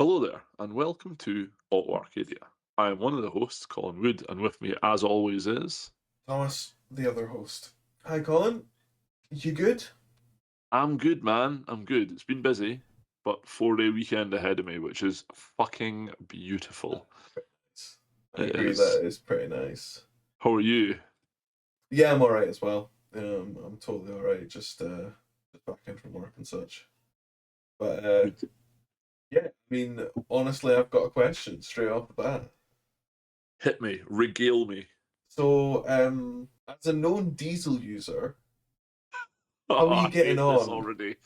Hello there, and welcome to Auto Arcadia. I am one of the hosts, Colin Wood, and with me, as always, is Thomas, the other host. Hi, Colin. You good? I'm good, man. I'm good. It's been busy, but 4-day weekend ahead of me, which is fucking beautiful. I It agree, is. that is pretty nice. How are you? Yeah, I'm alright as well. I'm totally alright. Just back in from work and such. But Good. yeah, I mean, honestly, I've got a question straight off the bat. Hit me, regale me. So, as a known diesel user, how are you I getting hate this on? already.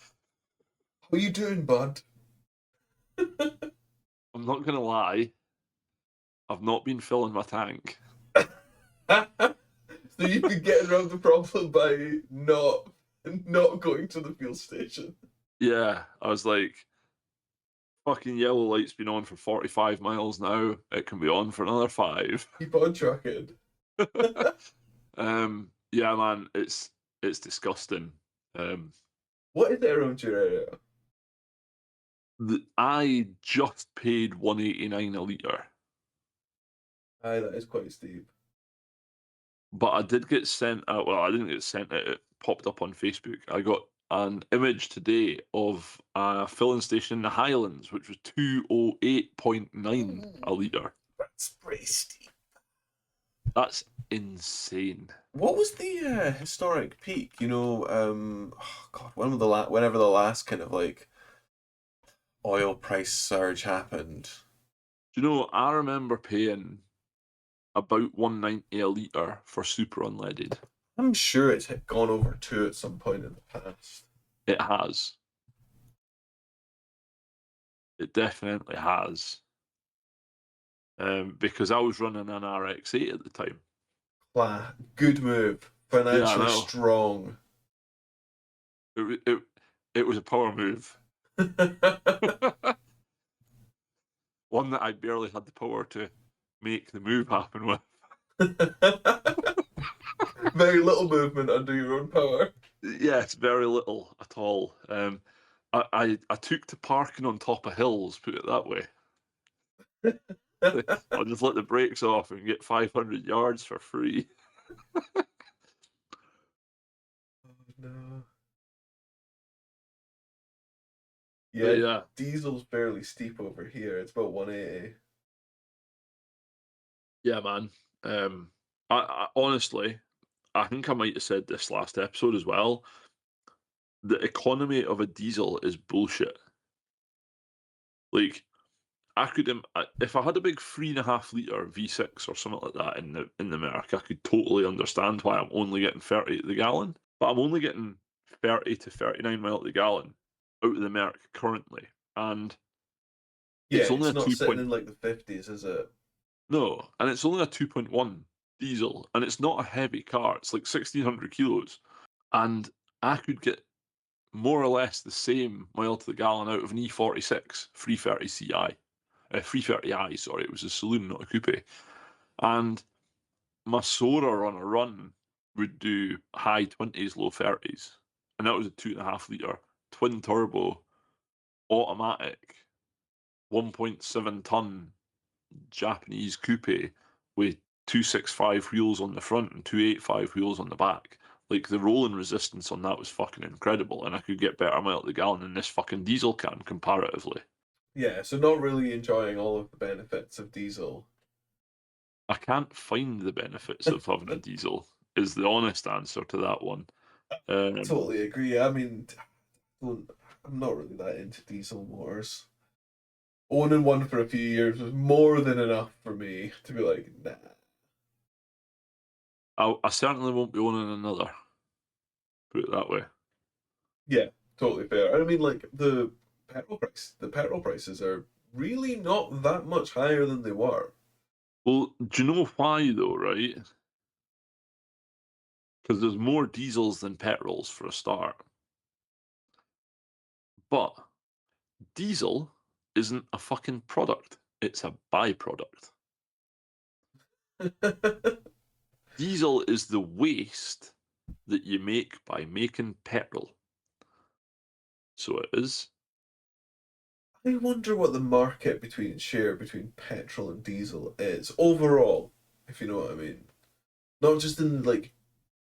How are you doing, bud? I'm not gonna lie, I've not been filling my tank. So you've been getting around the problem by not going to the fuel station. Yeah, I was like, fucking yellow light's been on for 45 miles now. It can be on for another five. Keep on trucking. Yeah, man, it's disgusting. Um, What is it around your area? I just paid 189 a litre, Aye, that is quite steep. but I did get sent out. Well, I didn't get sent it. It popped up on Facebook. I got an image today of a filling station in the Highlands, which was 208.9 a litre. That's pretty steep. That's insane. What was the historic peak? Oh God, whenever the last kind of like oil price surge happened. Do you know? I remember paying about 190 a litre for super unleaded. I'm sure it's gone over two at some point in the past. It has. It definitely has. Because I was running an RX-8 at the time. Good move. Yeah, I Financially know. strong. It was a power move. One that I barely had the power to make the move happen with. Very little movement under your own power. Yes, very little at all. I took to parking on top of hills, put it that way. I'll just let the brakes off and get 500 yards for free. No. But Yeah, yeah, diesel's fairly steep over here. It's about 180. yeah, man. I honestly, I think I might have said this last episode as well. The economy of a diesel is bullshit. Like, if I had a big 3.5 litre V6 or something like that in the Merc, I could totally understand why I'm only getting 30 to the gallon. But I'm only getting 30 to 39 mile to the gallon out of the Merc currently, and Yeah, it's only it's a not two sitting point in like the 50s, is it? no, and it's only a 2.1 diesel, and it's not a heavy car. It's like 1,600 kilos, and I could get more or less the same mile to the gallon out of an E46 330 Ci. 330i, sorry, it was a saloon, not a coupe. And my Sora on a run would do high 20s, low 30s. And that was a 2.5 litre twin turbo automatic 1.7 ton Japanese coupe with 265 wheels on the front and 285 wheels on the back. Like, the rolling resistance on that was fucking incredible, and I could get better mile to the gallon than this fucking diesel can comparatively. Yeah, so not really enjoying all of the benefits of diesel. I can't find the benefits of having a diesel, is the honest answer to that one. Um, Totally agree. I mean, don't- I'm not really that into diesel motors. Owning one for a few years was more than enough for me to be like, nah. I certainly won't be owning another, put it that way. Yeah, totally fair. I mean, like the petrol prices are really not that much higher than they were. Well, do you know why though, right? Because there's more diesels than petrols for a start. But diesel isn't a fucking product, it's a byproduct. Diesel is the waste that you make by making petrol. So it is. I wonder what the market between petrol and diesel is overall, if you know what I mean. Not just in like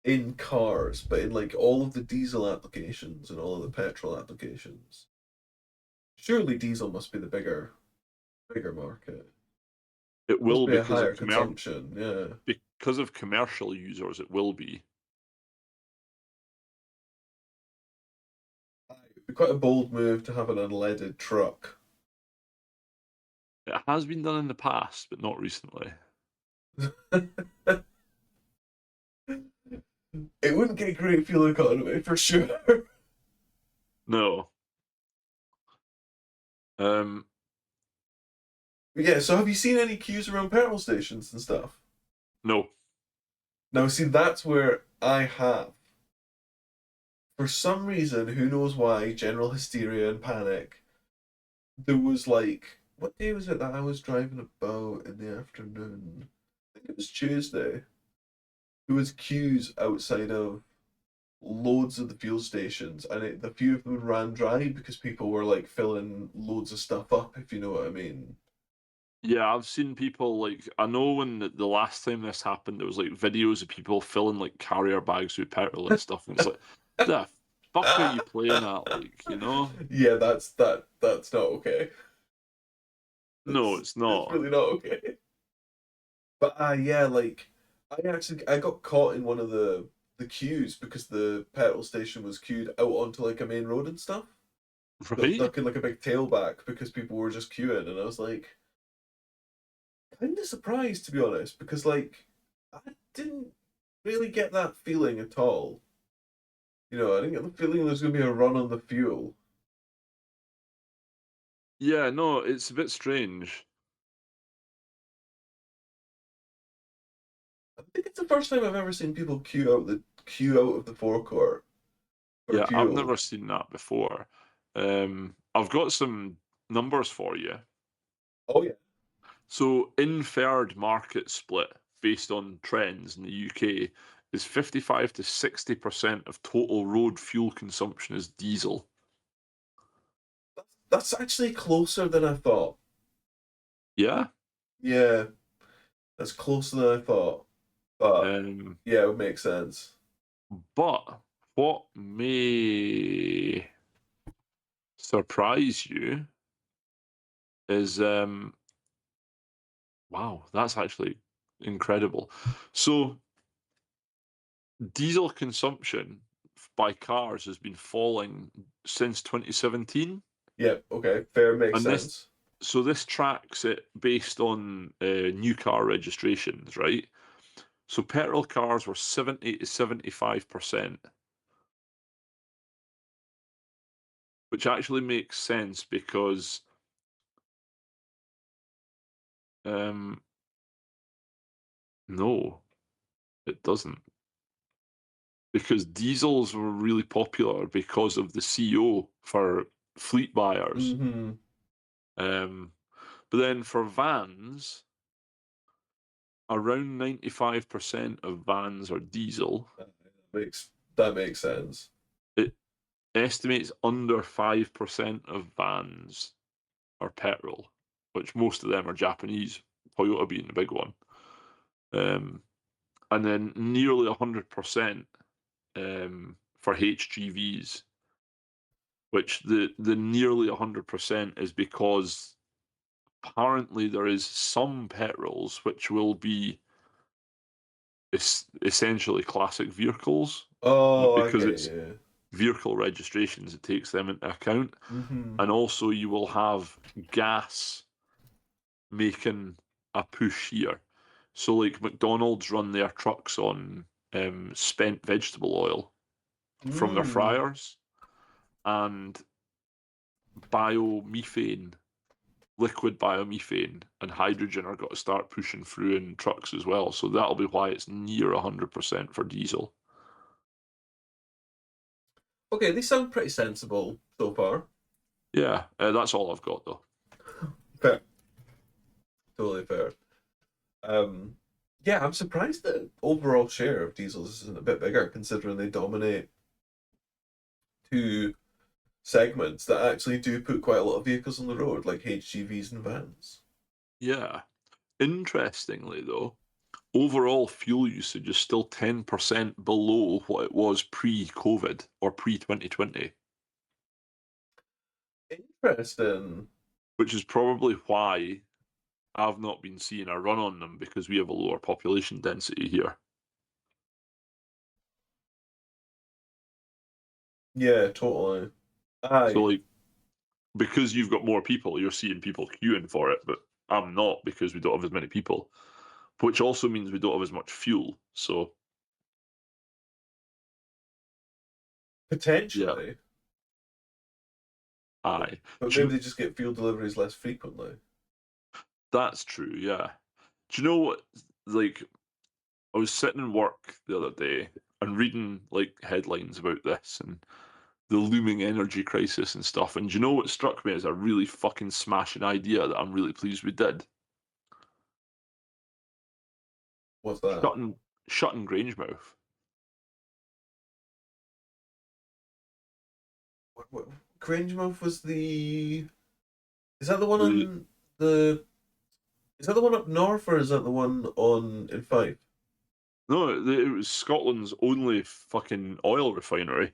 in cars, but in like all of the diesel applications and all of the petrol applications. Surely diesel must be the bigger market. It Must will be a because higher of consumption, yeah. commercial users. It will be. It'd be quite a bold move to have an unleaded truck. It has been done in the past, but not recently. It wouldn't get great fuel economy for sure. No. Um. Yeah, so have you seen any queues around petrol stations and stuff? No. Now, see, that's where I have. For some reason, who knows why, general hysteria and panic. There was like, what day was it that I was driving about in the afternoon? I think it was Tuesday. There was queues outside of loads of the fuel stations, and the few of them ran dry because people were like filling loads of stuff up, if you know what I mean. Yeah, I've seen people like I know when the last time this happened, there was like videos of people filling like carrier bags with petrol and stuff, and it's like, the fuck are you playing at? Like, you know? Yeah, that's not okay. No, That's it's it's not. really not okay. But yeah, like I got caught in one of the queues because the petrol station was queued out onto like a main road and stuff. Got Right? stuck in like a big tailback because people were just queuing, and I was like kind of surprised to be honest because like I didn't really get that feeling at all. You know, I didn't get the feeling there was gonna be a run on the fuel. Yeah, no, it's a bit strange. I think it's the first time I've ever seen people queue out of the forecourt for Yeah, I've fuel. never seen that before. I've got some numbers for you. Oh yeah. So, inferred market split based on trends in the UK is 55 to 60% of total road fuel consumption is diesel. That's actually closer than I thought. Yeah. Yeah, that's closer than I thought. But Um, yeah, it would make sense. but what may surprise you is wow, that's actually incredible. So, diesel consumption by cars has been falling since 2017, Yeah, okay, fair makes and sense. this tracks it based on new car registrations, right? So petrol cars were 70 to 75%, which actually makes sense because um, no, it doesn't. Because diesels were really popular because of the CO for fleet buyers. Mm-hmm. Um, but then for vans, around 95% of vans are diesel. That makes sense. It estimates under 5% of vans are petrol, which most of them are Japanese, Toyota being the big one. Um, and then nearly 100% for HGVs, which the nearly 100% is because apparently there is some petrols which will be essentially classic vehicles, but Oh, I because get it's you. vehicle registrations, it takes them into account. Mm-hmm. And also, you will have gas making a push here. So, like McDonald's run their trucks on spent vegetable oil from their Mm. fryers, and biomethane, liquid biomethane, and hydrogen are got to start pushing through in trucks as well. So that'll be why it's near 100% for diesel. Okay, these sound pretty sensible so far. Yeah, that's all I've got though. Fair. Totally fair. Um, yeah, I'm surprised that overall share of diesels isn't a bit bigger considering they dominate two segments that actually do put quite a lot of vehicles on the road, like HGVs and vans. Yeah. Interestingly, though, overall fuel usage is still 10% below what it was pre-COVID or pre-2020, Interesting. which is probably why I've not been seeing a run on them because we have a lower population density here. Yeah, totally. So, Aye. like, because you've got more people, you're seeing people queuing for it, but I'm not because we don't have as many people, which also means we don't have as much fuel. So, yeah, Potentially. aye. But Do maybe you, they just get fuel deliveries less frequently. that's true, yeah. Do you know what? Like, I was sitting in work the other day and reading like headlines about this and the looming energy crisis and stuff. And do you know what struck me as a really fucking smashing idea that I'm really pleased we did? What's that? Shutting Grangemouth. What Grangemouth was the. Is that the one The on the. Is that the one up north or is that the one on in Fife? No, it was Scotland's only fucking oil refinery.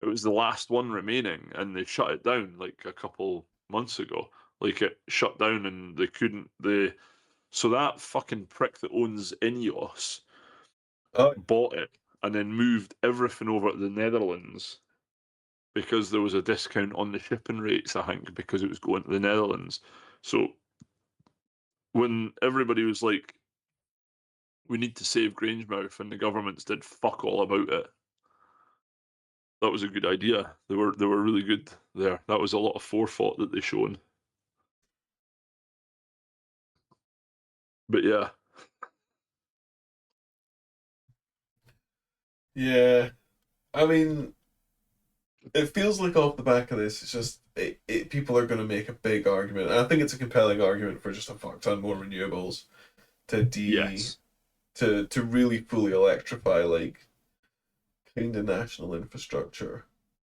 It was the last one remaining, and they shut it down like a couple months ago. Like it shut down, and they couldn't. So that fucking prick that owns Ineos Oh, bought it and then moved everything over to the Netherlands because there was a discount on the shipping rates. I think because it was going to the Netherlands. So when everybody was like, "We need to save Grangemouth," and the governments did fuck all about it, that was a good idea. They were really good there. That was a lot of forethought that they shown. But yeah, yeah. I mean, it feels like off the back of this, it's just people are going to make a big argument. And I think it's a compelling argument for just a fuck ton more renewables to de yes. to really fully electrify like kind of national infrastructure.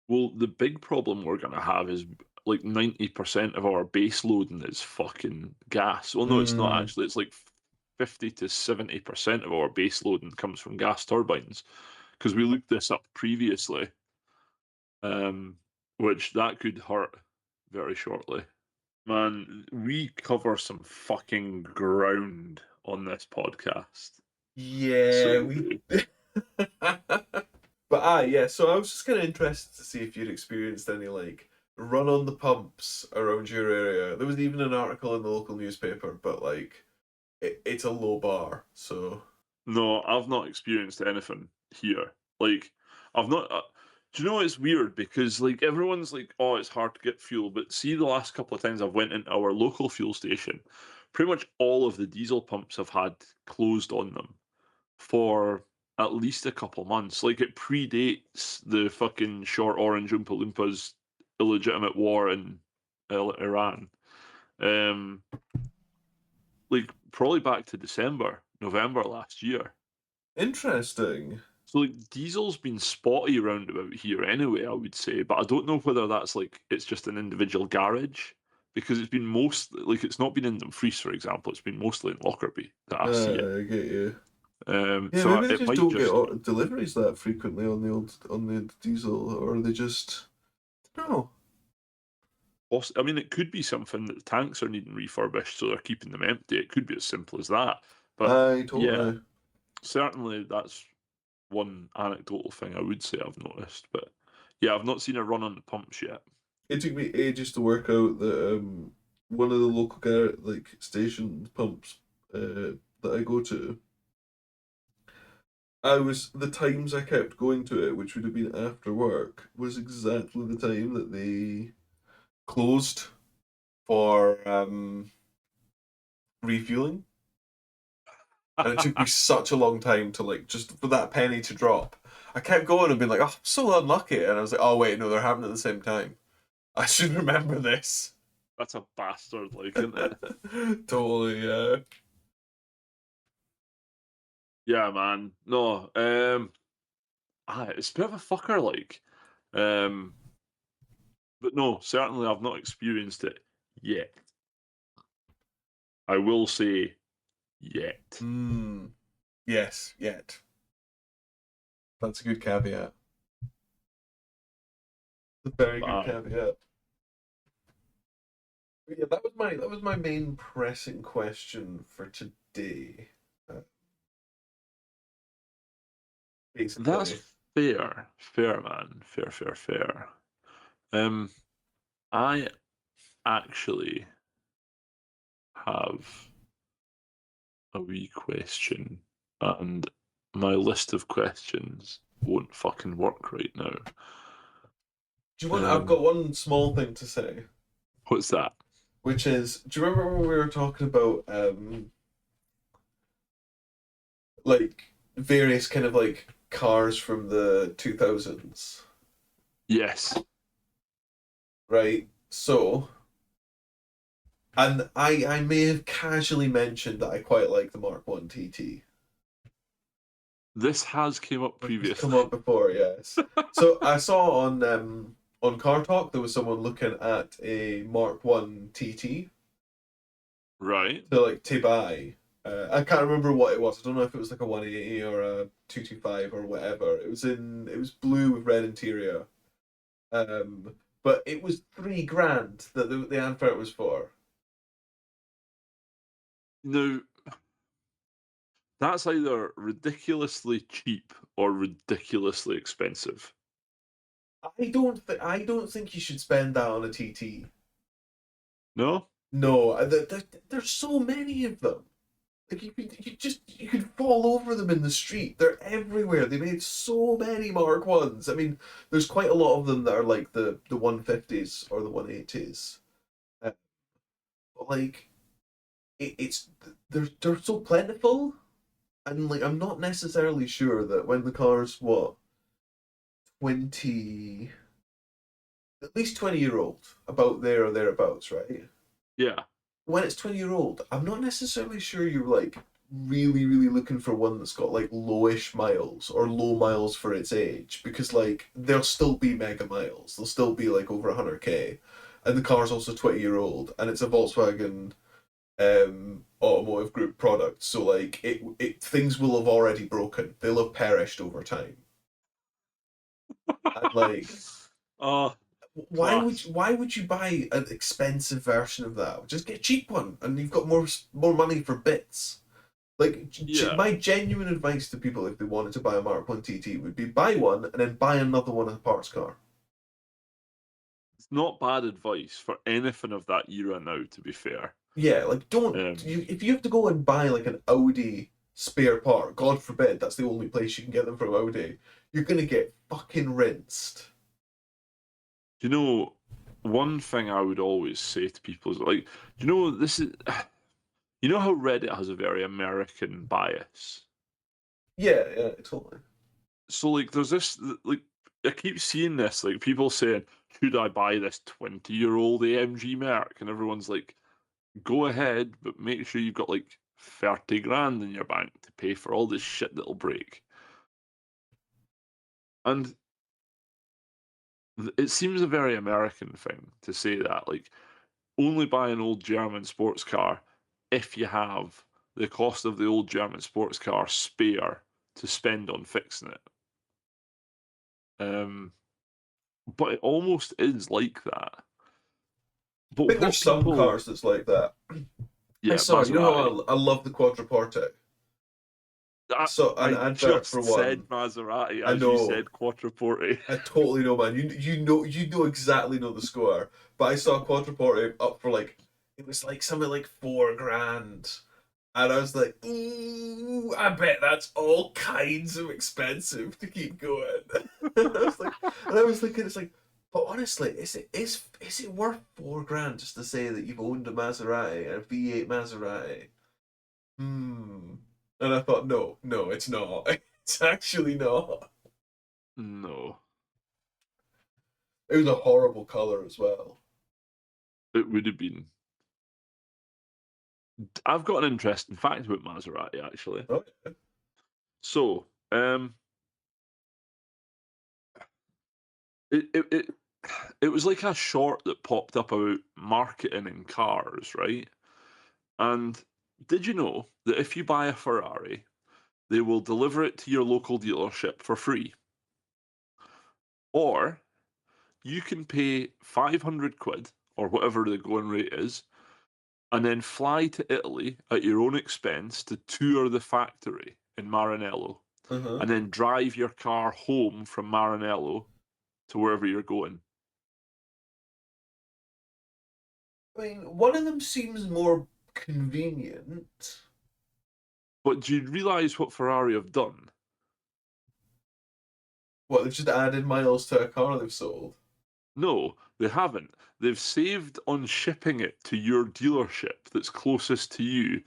Well, the big problem we're gonna have is like 90% of our base loading is fucking gas. Well, no, it's not Mm, actually. It's like 50 to 70% of our base loading comes from gas turbines because we looked this up previously, um, which that could hurt very shortly. Man, we cover some fucking ground on this podcast. So yeah, we we. do. But yeah. So I was just kind of interested to see if you'd experienced any like run on the pumps around your area. There was even an article in the local newspaper, but like it's a low bar, so. No, I've not experienced anything here. Like, I've not. Do you know it's weird because like everyone's like, oh, it's hard to get fuel, but see the last couple of times I've went into our local fuel station, pretty much all of the diesel pumps have had closed on them for at least a couple months. Like it predates the fucking short orange Oompa Loompas illegitimate war in Iran. Um, like probably back to December, November last year. Interesting. So like diesel's been spotty around about here anyway, I would say, but I don't know whether that's like it's just an individual garage because it's been most like it's not been in Dumfries, for example. It's been mostly in Lockerbie that I see it. I get you. Yeah, So maybe they it just might don't get just deliveries that frequently on the diesel, or they just no. I mean, it could be something that the tanks are needing refurbished, so they're keeping them empty. It could be as simple as that. But I yeah, totally. certainly that's one anecdotal thing I would say I've noticed. But yeah, I've not seen a run on the pumps yet. It took me ages to work out that one of the local like station pumps that I go to, I was the times I kept going to it, which would have been after work, was exactly the time that they closed for refueling. And it took me such a long time to like just for that penny to drop. I kept going and being like, oh, I'm so unlucky. And I was like, oh wait, no, they're happening at the same time. I should remember this. That's a bastard, like, isn't it? Totally, yeah. Yeah, man. No, it's a bit of a fucker, like. Um, But no, certainly I've not experienced it yet. I will say yet. Hmm. Yes, yet. That's a good caveat. A very But good caveat. But yeah, that was my main pressing question for today. Uh, that's basically. fair. Fair, man. Fair, fair, fair. Um, I actually have a wee question, and my list of questions won't fucking work right now. Do you want? I've Um, got one small thing to say, what's that? which is, do you remember when we were talking about like various kind of like cars from the 2000s, Yes, right? So, and I may have casually mentioned that I quite like the Mark One TT. this has came up It's come previously. up before, yes. So I saw on Car Talk there was someone looking at a Mark One TT Right. to buy. I can't remember what it was. I don't know if it was like a 180 or a 225 or whatever. It was blue with red interior. But it was 3 grand that the advert was for. Now, that's either ridiculously cheap or ridiculously expensive. I don't think you should spend that on a TT. No? No, there's so many of them. Like you could fall over them in the street. They're everywhere. They made so many Mark Ones. I mean, there's quite a lot of them that are like the 150s or the 180s. Uh, but like it's they're so plentiful, and like I'm not necessarily sure that when the car's what 20, at least 20-year old, about there or thereabouts, right? Yeah. When it's 20-year old, I'm not necessarily sure you're like really, really looking for one that's got like lowish miles or low miles for its age, because like there'll still be mega miles. They'll still be like over 100k. And the car's also 20-year old and it's a Volkswagen automotive group product. So like it things will have already broken. They'll have perished over time. And like Oh, why would class. you, why would you buy an expensive version of that? Just get a cheap one and you've got more money for bits. Like Yeah. my genuine advice to people if they wanted to buy a Mark One TT would be buy one and then buy another one as a parts car. It's not bad advice for anything of that era now, to be fair. Yeah, like don't Um, if you have to go and buy like an Audi spare part, God forbid that's the only place you can get them from Audi, you're gonna get fucking rinsed. you know, one thing I would always say to people is like, you know, this is, you know how Reddit has a very American bias. Yeah, yeah, totally. So like, there's this like, I keep seeing this like people saying, should I buy this 20-year-old AMG Merc? And everyone's like, go ahead, but make sure you've got like 30 grand in your bank to pay for all this shit that'll break. And it seems a very American thing to say that. Like, only buy an old German sports car if you have the cost of the old German sports car spare to spend on fixing it. Um, but it almost is like that. I But think there's what some people, cars that's like that. I yeah, saw, you know Maserati. how I love the Quadriporte. I I, saw an I advert for just said one. Maserati I as you know, said Quattroporte. I totally know, man. You know exactly know the score. But I saw Quadriporte up for like it was like something like 4 grand, and I was like, ooh, I bet that's all kinds of expensive to keep going. And I was thinking, it's like, but honestly, is it worth 4 grand just to say that you've owned a Maserati, a V8 Maserati? Hmm. And I thought, no, no, it's not. It's actually not. No, It was a horrible color as well. it would have been. I've got an interesting fact about Maserati actually. Oh, So, it it was like a short that popped up about marketing in cars, right? And did you know that if you buy a Ferrari, they will deliver it to your local dealership for free? Or you can pay 500 quid or whatever the going rate is, and then fly to Italy at your own expense to tour the factory in Maranello, Uh-huh. and then drive your car home from Maranello to wherever you're going. I mean, one of them seems more convenient. But do you realise what Ferrari have done? What, they've just added miles to a car they've sold? No, they haven't. They've saved on shipping it to your dealership that's closest to you.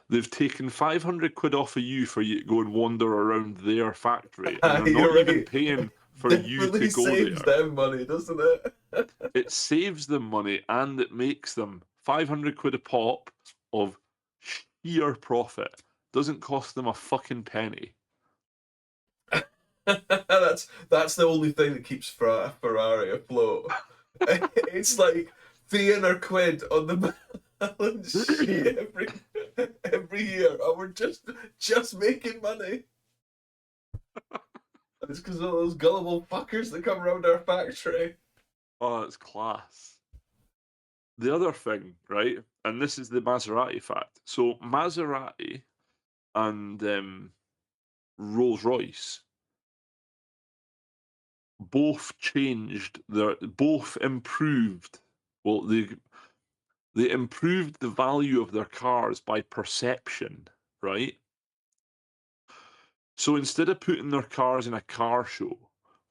They've taken 500 quid off of you for you to go and wander around their factory, and they're not You're even right. paying for you to Definitely go saves there. them money, doesn't it? It saves them money and it makes them 500 quid a pop of sheer profit. Doesn't cost them a fucking penny. That's the only thing that keeps Ferrari afloat. It's like 300 quid on the balance sheet every year, and we're just making money. It's because of those gullible fuckers that come around our factory. Oh, it's class. The other thing, right, and this is the Maserati fact. So Maserati and Rolls Royce both improved. Well, they improved the value of their cars by perception, right? So instead of putting their cars in a car show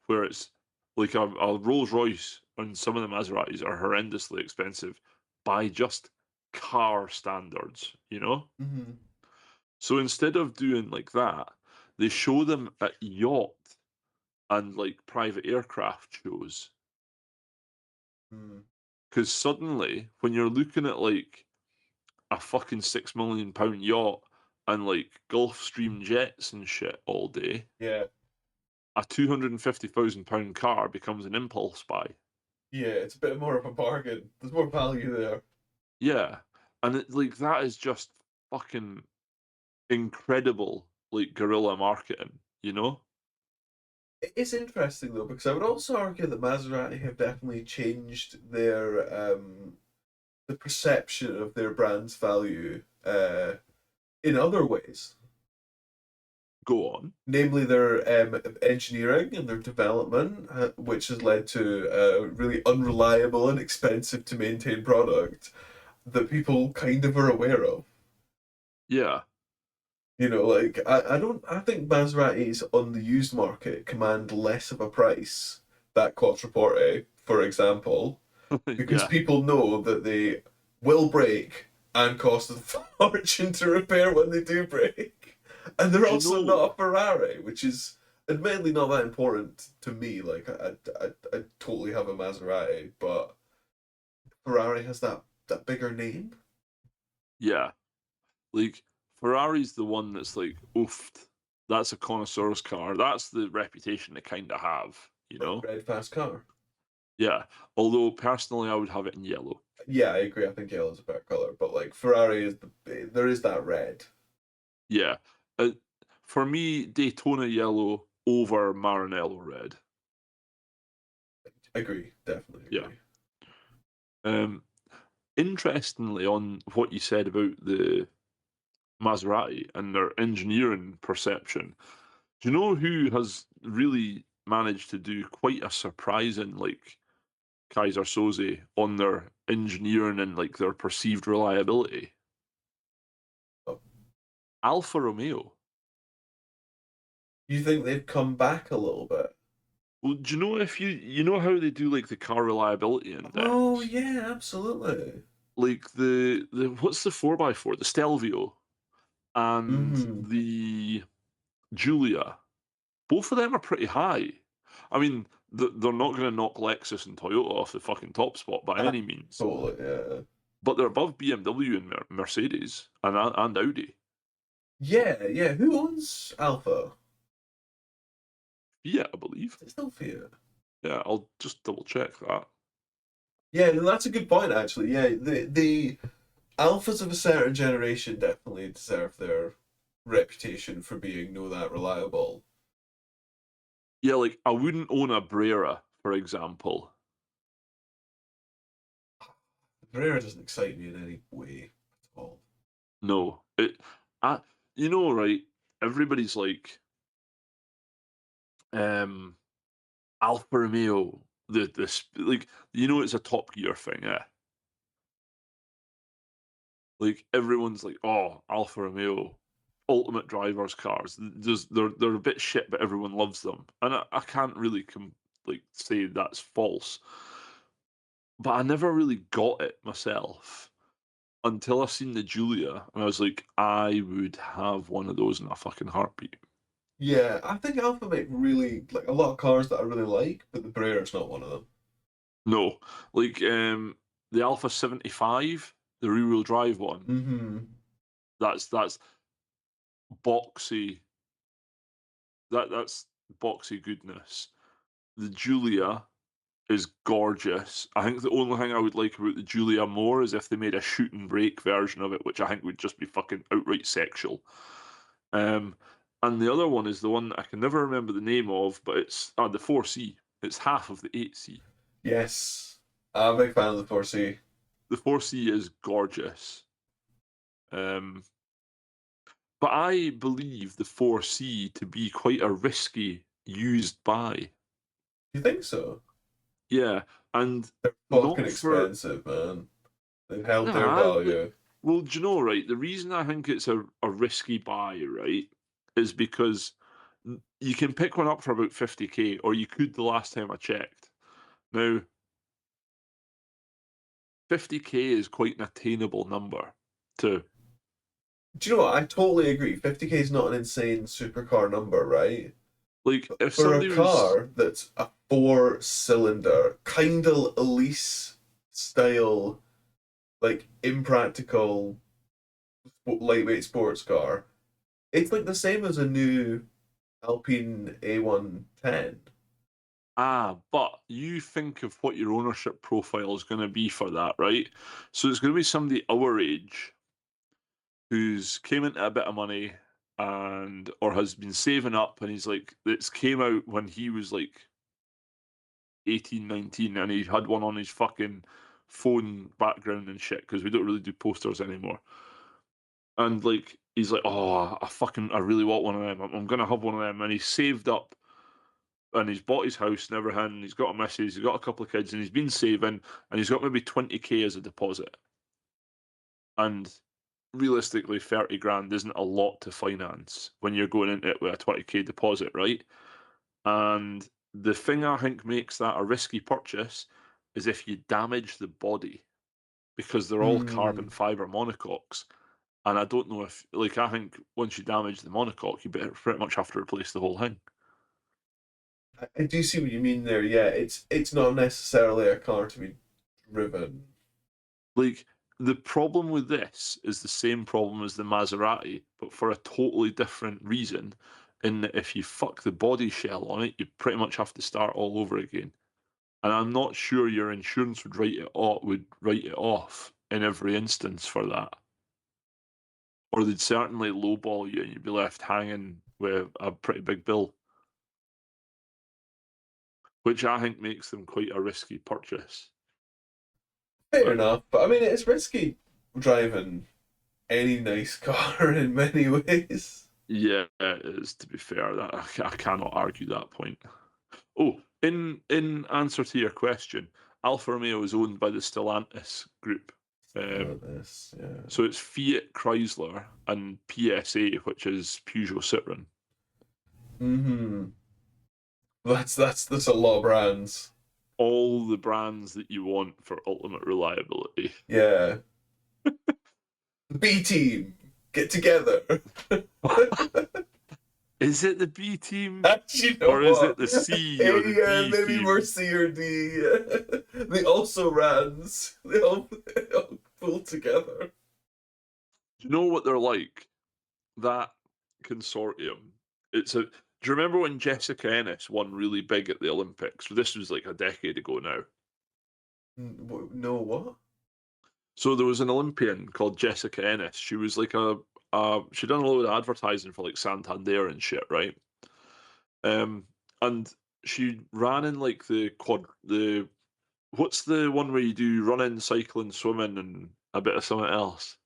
where it's like a Rolls Royce and some of the Maseratis are horrendously expensive by just car standards, you know? Mm-hmm. So instead of doing like that, they show them at yacht and like private aircraft shows. Mm. Because suddenly, when you're looking at like a fucking £6 million yacht and like Gulfstream jets and shit all day, Yeah, a £250,000 car becomes an impulse buy. yeah, it's a bit more of a bargain. There's more value there. Yeah, and like that is just fucking incredible, like guerrilla marketing. You know? It is interesting though, because I would also argue that Maserati have definitely changed their the perception of their brand's value in other ways. Go on. Namely, their engineering and their development, which has led to a really unreliable and expensive to maintain product that people kind of are aware of. Yeah, You know, like I think Maseratis on the used market command less of a price, that Quattroporte, for example, because yeah. people know that they will break and cost a fortune to repair when they do break. And they're Do you also know? not a Ferrari, which is admittedly not that important to me. Like I totally have a Maserati, but Ferrari has that bigger name. Yeah, like Ferrari's the one that's like, oof, that's a connoisseur's car. That's the reputation they kind of have. You Like know? red fast car. Yeah. Although personally, I would have it in yellow. Yeah, I agree. I think yellow is a better color, but like Ferrari is there is that red. Yeah. Uh, for me, Daytona yellow over Maranello red. Agree, definitely Yeah. agree. Um, Interestingly, on what you said about the Maserati and their engineering perception, do you know who has really managed to do quite a surprising, like, Kaiser Soze on their engineering and like their perceived reliability? Oh, Alfa Romeo. you think they've come back a little bit? Well, do you know if you know how they do like the car reliability Oh index? yeah, absolutely. Like the what's the 4x4? The Stelvio and Mm-hmm. the Giulia. Both of them are pretty high. I mean, they're not going to knock Lexus and Toyota off the fucking top spot by any means, Totally, yeah. but they're above BMW and Mercedes and Audi. Yeah, yeah. Who owns Alpha? Yeah, I believe. Is it still Fiat? Yeah, I'll just double check that. Yeah, no, that's a good point actually. Yeah, the alphas of a certain generation definitely deserve their reputation for being no that reliable. Yeah, like I wouldn't own a Brera, for example. Brera doesn't excite me in any way at all. No, I, right? Everybody's like, um, Alfa Romeo, like, it's a Top Gear thing, yeah. Like everyone's like, oh, Alfa Romeo, ultimate drivers cars. They're a bit shit, but everyone loves them, and I can't really like say that's false. But I never really got it myself until I seen the Giulia, and I was like, I would have one of those in a fucking heartbeat. Yeah, I think Alpha make really like a lot of cars that I really like, but the Brera's not one of them. No, like the Alpha 75, the rear-wheel drive one. Mm-hmm. That's boxy. That's boxy goodness. The Giulia is gorgeous. I think the only thing I would like about the Giulia more is if they made a shoot and brake version of it, which I think would just be fucking outright sexual. Um, and the other one is the one that I can never remember the name of, but it's the 4C. It's half of the 8C. Yes, I'm a big fan of the 4C. The 4C is gorgeous. Um, but I believe the 4C to be quite a risky used buy. You think so? Yeah, and They're fucking not for expensive, man. They've held their nah. value. Well, do you know, right? The reason I think it's a risky buy, right, is because you can pick one up for about 50k, or you could the last time I checked. Now, 50k is quite an attainable number to Do you know what? I totally agree. 50k is not an insane supercar number, right? like if For a somebody was car that's a four-cylinder, kind of Elise style, like impractical lightweight sports car, it's like the same as a new Alpine A110. but you think of what your ownership profile is going to be for that, right? So it's going to be somebody our age who's came into a bit of money and or has been saving up and he's like it's came out when he was like 18, 19, and he had one on his fucking phone background and shit because we don't really do posters anymore. And like he's like, oh, I really want one of them. I'm gonna have one of them. And he's saved up and he's bought his house and everything. He's got a missus, he's got a couple of kids, and he's been saving, and he's got maybe 20k as a deposit. And realistically, 30 grand isn't a lot to finance when you're going into it with a 20k deposit, right? And the thing I think makes that a risky purchase is if you damage the body because they're all carbon Hmm. fiber monocoques. And I don't know if, like, I think once you damage the monocoque, you pretty much have to replace the whole thing. I do see what you mean there. Yeah, it's not necessarily a car to be driven. Like, the problem with this is the same problem as the Maserati, but for a totally different reason. In that if you fuck the body shell on it, you pretty much have to start all over again. And I'm not sure your insurance would write it off in every instance for that. Or they'd certainly lowball you and you'd be left hanging with a pretty big bill, which I think makes them quite a risky purchase. Fair But enough, but I mean it's risky driving any nice car in many ways. yeah, it is to be fair. That I cannot argue that point. Oh, in answer to your question, Alfa Romeo is owned by the Stellantis group. Love Um, this, yeah. so it's Fiat Chrysler and PSA, which is Peugeot Citroën. Mm-hmm. That's a lot of brands. All the brands that you want for ultimate reliability. Yeah. The B team, get together. Is it the B team Actually, you know or is it what? the C or the Yeah, D maybe more team? C or D. They also rans. They all pull together. Do you know what they're like? That consortium. It's a Do you remember when Jessica Ennis won really big at the Olympics? This was like a decade ago now. No, what? So there was an Olympian called Jessica Ennis. She was like she'd done a load of advertising for like Santander and shit, right? Um, and she ran in like the what's the one where you do running, cycling, swimming, and a bit of something else?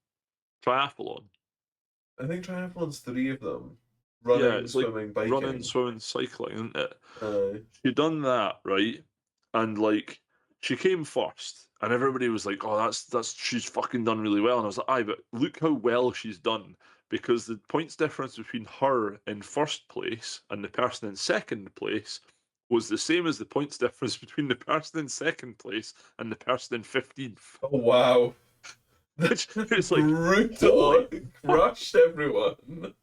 Triathlon. I think triathlon's three of them: Yeah, running, it's like swimming, running, biking. swimming, cycling, isn't it? Uh, She done that, right? And like she came first, and everybody was like, "Oh, that's she's fucking done really well." And I was like, "Aye, but look how well she's done." Because the points difference between her in first place and the person in second place was the same as the points difference between the person in second place and the person in 15th. oh wow, Which it's like, brutal! holy fuck. Crushed everyone.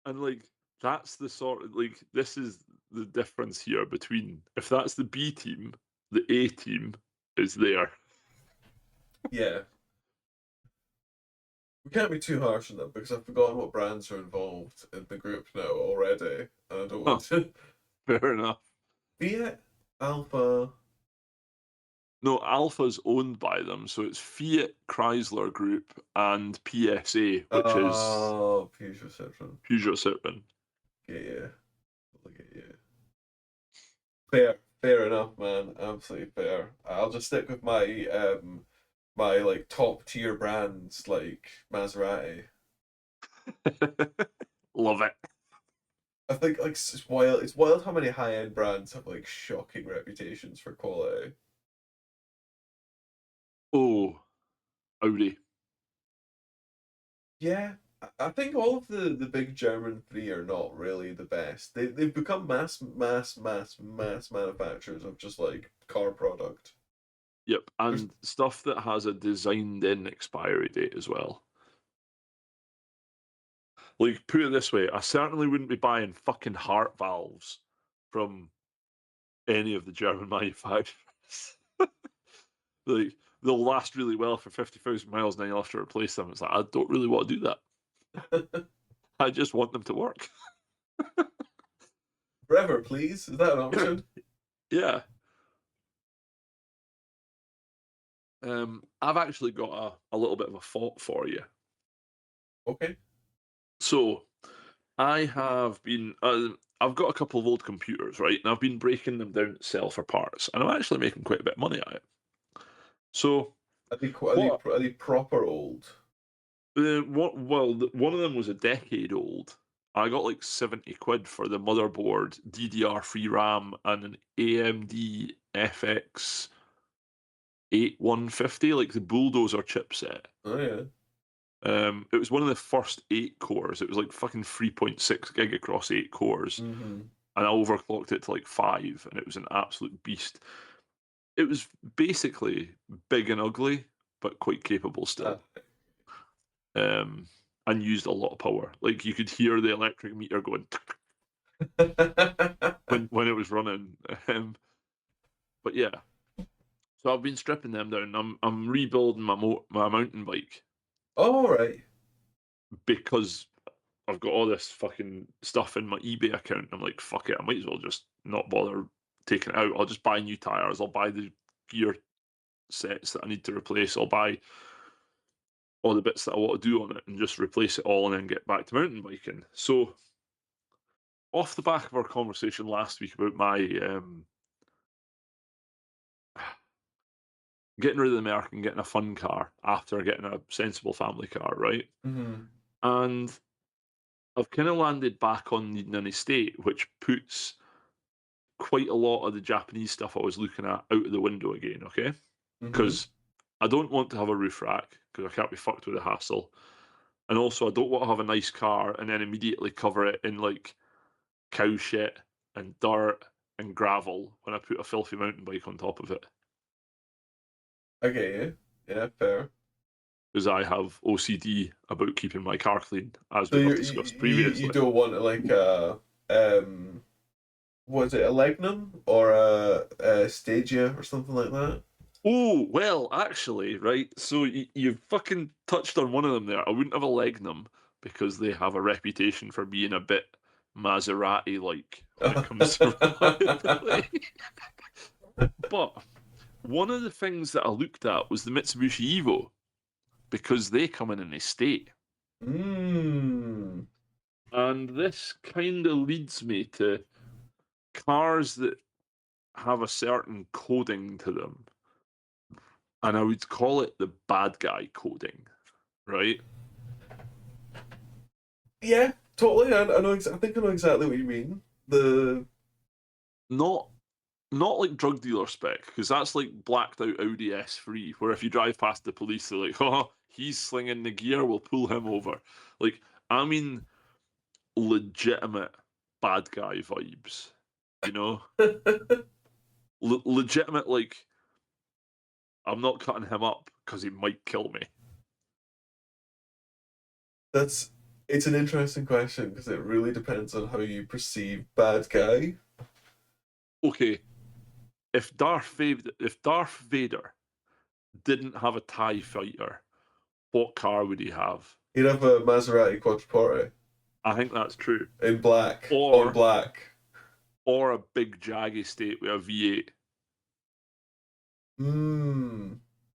And like that's the sort of like this is the difference here between if that's the B team, the A team is there. Yeah, we can't be too harsh on them because I've forgotten what brands are involved in the group now already, and I don't Huh, want to. fair enough. Fiat, Alpha. No, Alpha's owned by them, so it's Fiat Chrysler Group and PSA, which is Oh, Peugeot Citroen. Peugeot Citroën. Yeah, yeah. Look at you. Fair enough, man. Absolutely fair. I'll just stick with my like top tier brands like Maserati. Love it. I think like it's wild how many high end brands have like shocking reputations for quality. Oh, Audi. Yeah, I think all of the big German three are not really the best. They've become mass manufacturers of just like car product. Yep, There's and stuff that has a designed in expiry date as well. Like, put it this way, I certainly wouldn't be buying fucking heart valves from any of the German manufacturers. Like, they'll last really well for 50,000 miles and then you'll have to replace them. It's like, I don't really want to do that. I just want them to work. forever, please. Is that an option? Yeah. I've actually got a little bit of a thought for you. Okay. So, I have been, I've got a couple of old computers, right? And I've been breaking them down to sell for parts. And I'm actually making quite a bit of money at it. So, what Are they proper old? One of them was a decade old. I got like 70 quid for the motherboard, DDR3 RAM, and an AMD FX 8150, like the bulldozer chipset. Oh yeah. It was one of the first 8 cores. It was like fucking 3.6 gig across 8 cores, Mm-hmm. and I overclocked it to like 5, and it was an absolute beast. It was basically big and ugly, but quite capable Uh, still. Um, and used a lot of power. Like you could hear the electric meter going when it was running. But yeah, so I've been stripping them down. I'm rebuilding my mountain bike all right. because I've got all this fucking stuff in my eBay account. I'm like, fuck it, I might as well just not bother taking it out. I'll just buy new tires. I'll buy the gear sets that I need to replace. I'll buy all the bits that I want to do on it and just replace it all and then get back to mountain biking. So off the back of our conversation last week about my getting rid of the Merc and getting a fun car after getting a sensible family car, right? Mm-hmm. And I've kind of landed back on needing an estate, which puts quite a lot of the Japanese stuff I was looking at out of the window again, okay? Mm-hmm. Because I don't want to have a roof rack because I can't be fucked with the hassle. And also, I don't want to have a nice car and then immediately cover it in like cow shit and dirt and gravel when I put a filthy mountain bike on top of it. I get you. Yeah, fair. Because I have OCD about keeping my car clean, as So we have you discussed you previously. don't want like was it a Legnum or a Stadia or something like that? Oh, well, actually, right. So you fucking touched on one of them there. I wouldn't have a Legnum because they have a reputation for being a bit Maserati-like when it comes to reliability. But one of the things that I looked at was the Mitsubishi Evo, because they come in an estate. Mm. And this kind of leads me to cars that have a certain coding to them. And I would call it the bad guy coding, right? Yeah, totally. I know. I think I know exactly what you mean. The Not not like drug dealer spec, because that's like blacked out Audi S3, where if you drive past the police, they're like, oh, he's slinging the gear, we'll pull him over. Like, I mean, legitimate bad guy vibes, you know? Legitimate, like, I'm not cutting him up because he might kill me. that's it's an interesting question because it really depends on how you perceive bad guy. Okay, if Darth Vader didn't have a TIE fighter, what car would he have? He'd have a Maserati Quattroporte I think that's true. in black on Or black. or a big Jag estate with a V8. Hmm.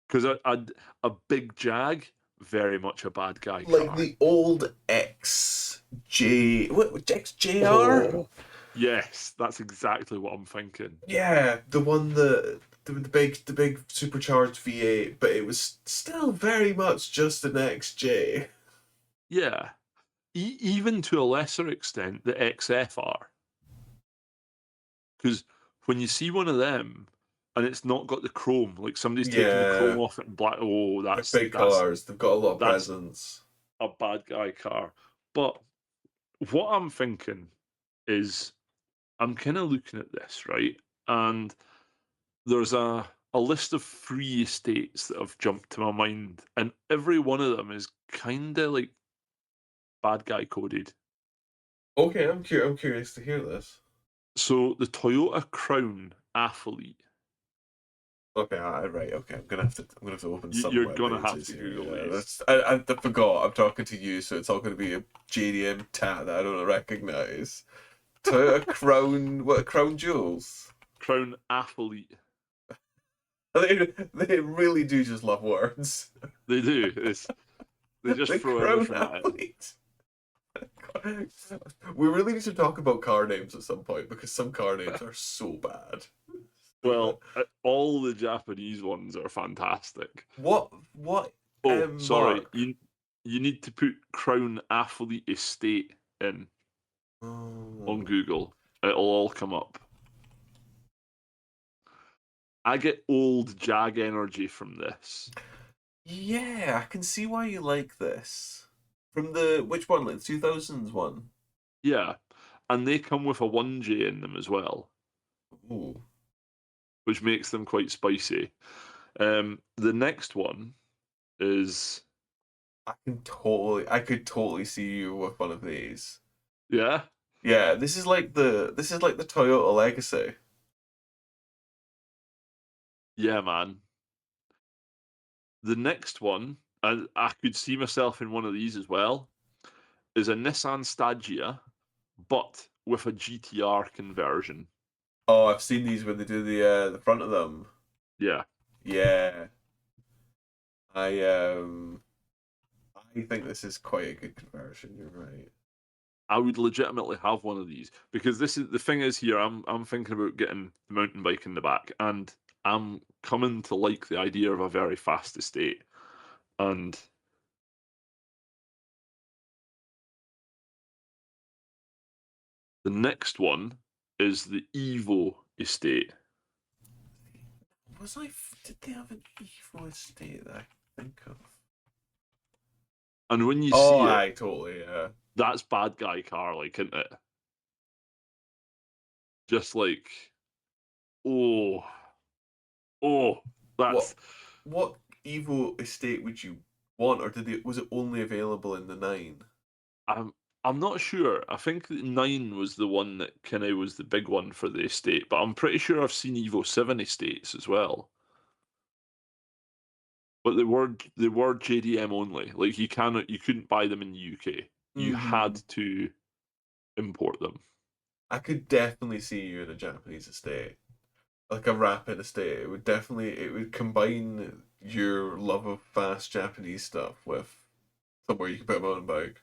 Because a big Jag, very much a bad guy Like car. the old XJ, what XJR? Oh, yes, that's exactly what I'm thinking. Yeah, the one the big supercharged V8, but it was still very much just an XJ. Yeah, even to a lesser extent, the XFR. Because when you see one of them and it's not got the chrome, like somebody's taken the chrome Yeah, off it and black. Oh, they're that's big that's cars. They've got a lot of that's presence. a bad guy car. But what I'm thinking is, I'm kind of looking at this, right? And there's a list of free estates that have jumped to my mind, and every one of them is kind of like bad guy coded. Okay, I'm curious to hear this. So the Toyota Crown Athlete, Okay, right. Okay, I'm gonna have to open some you're web gonna have pages to here. Google Yeah, these. that's I forgot. I'm talking to you, so it's all gonna be a JDM tat that I don't recognize. Toyota Crown, what Crown Jewels? Crown Athlete. They really do just love words. They do. They just The throw Crown everything at it. Athlete. We really need to talk about car names at some point because some car names are so bad. So bad. Well, all the Japanese ones are fantastic. What Oh, sorry. Mark? You need to put Crown Athlete Estate in on Oh. Google. It'll all come up. I get old Jag energy from this. Yeah, I can see why you like this. From the which one? Like the 2000s one? Yeah. And they come with a 1J in them as well, Ooh. which makes them quite spicy. The next one is, I could totally see you with one of these. yeah, Yeah, this is like the Toyota Legacy. yeah, man. The next one, and I could see myself in one of these as well, is a Nissan Stagia, but with a GTR conversion. Oh, I've seen these when they do the front of them. Yeah, Yeah. I I think this is quite a good conversion, you're right. I would legitimately have one of these, because this is the thing is here. I'm thinking about getting the mountain bike in the back, and I'm coming to like the idea of a very fast estate. And the next one is the Evo estate. Did they have an Evo estate that I think of? And when you Oh, see it, I totally, yeah. that's bad guy car, like, isn't it? Just like, oh, oh, What that's. what Evo estate would you want, or was it only available in the nine? I'm I'm not sure. I think that 9 was the one that kind of was the big one for the estate, but I'm pretty sure I've seen Evo 7 estates as well. But they were JDM only. Like, you couldn't buy them in the UK. You had Mm-hmm. to import them. I could definitely see you in a Japanese estate, like a rapid estate. It would combine your love of fast Japanese stuff with somewhere you can put a mountain bike.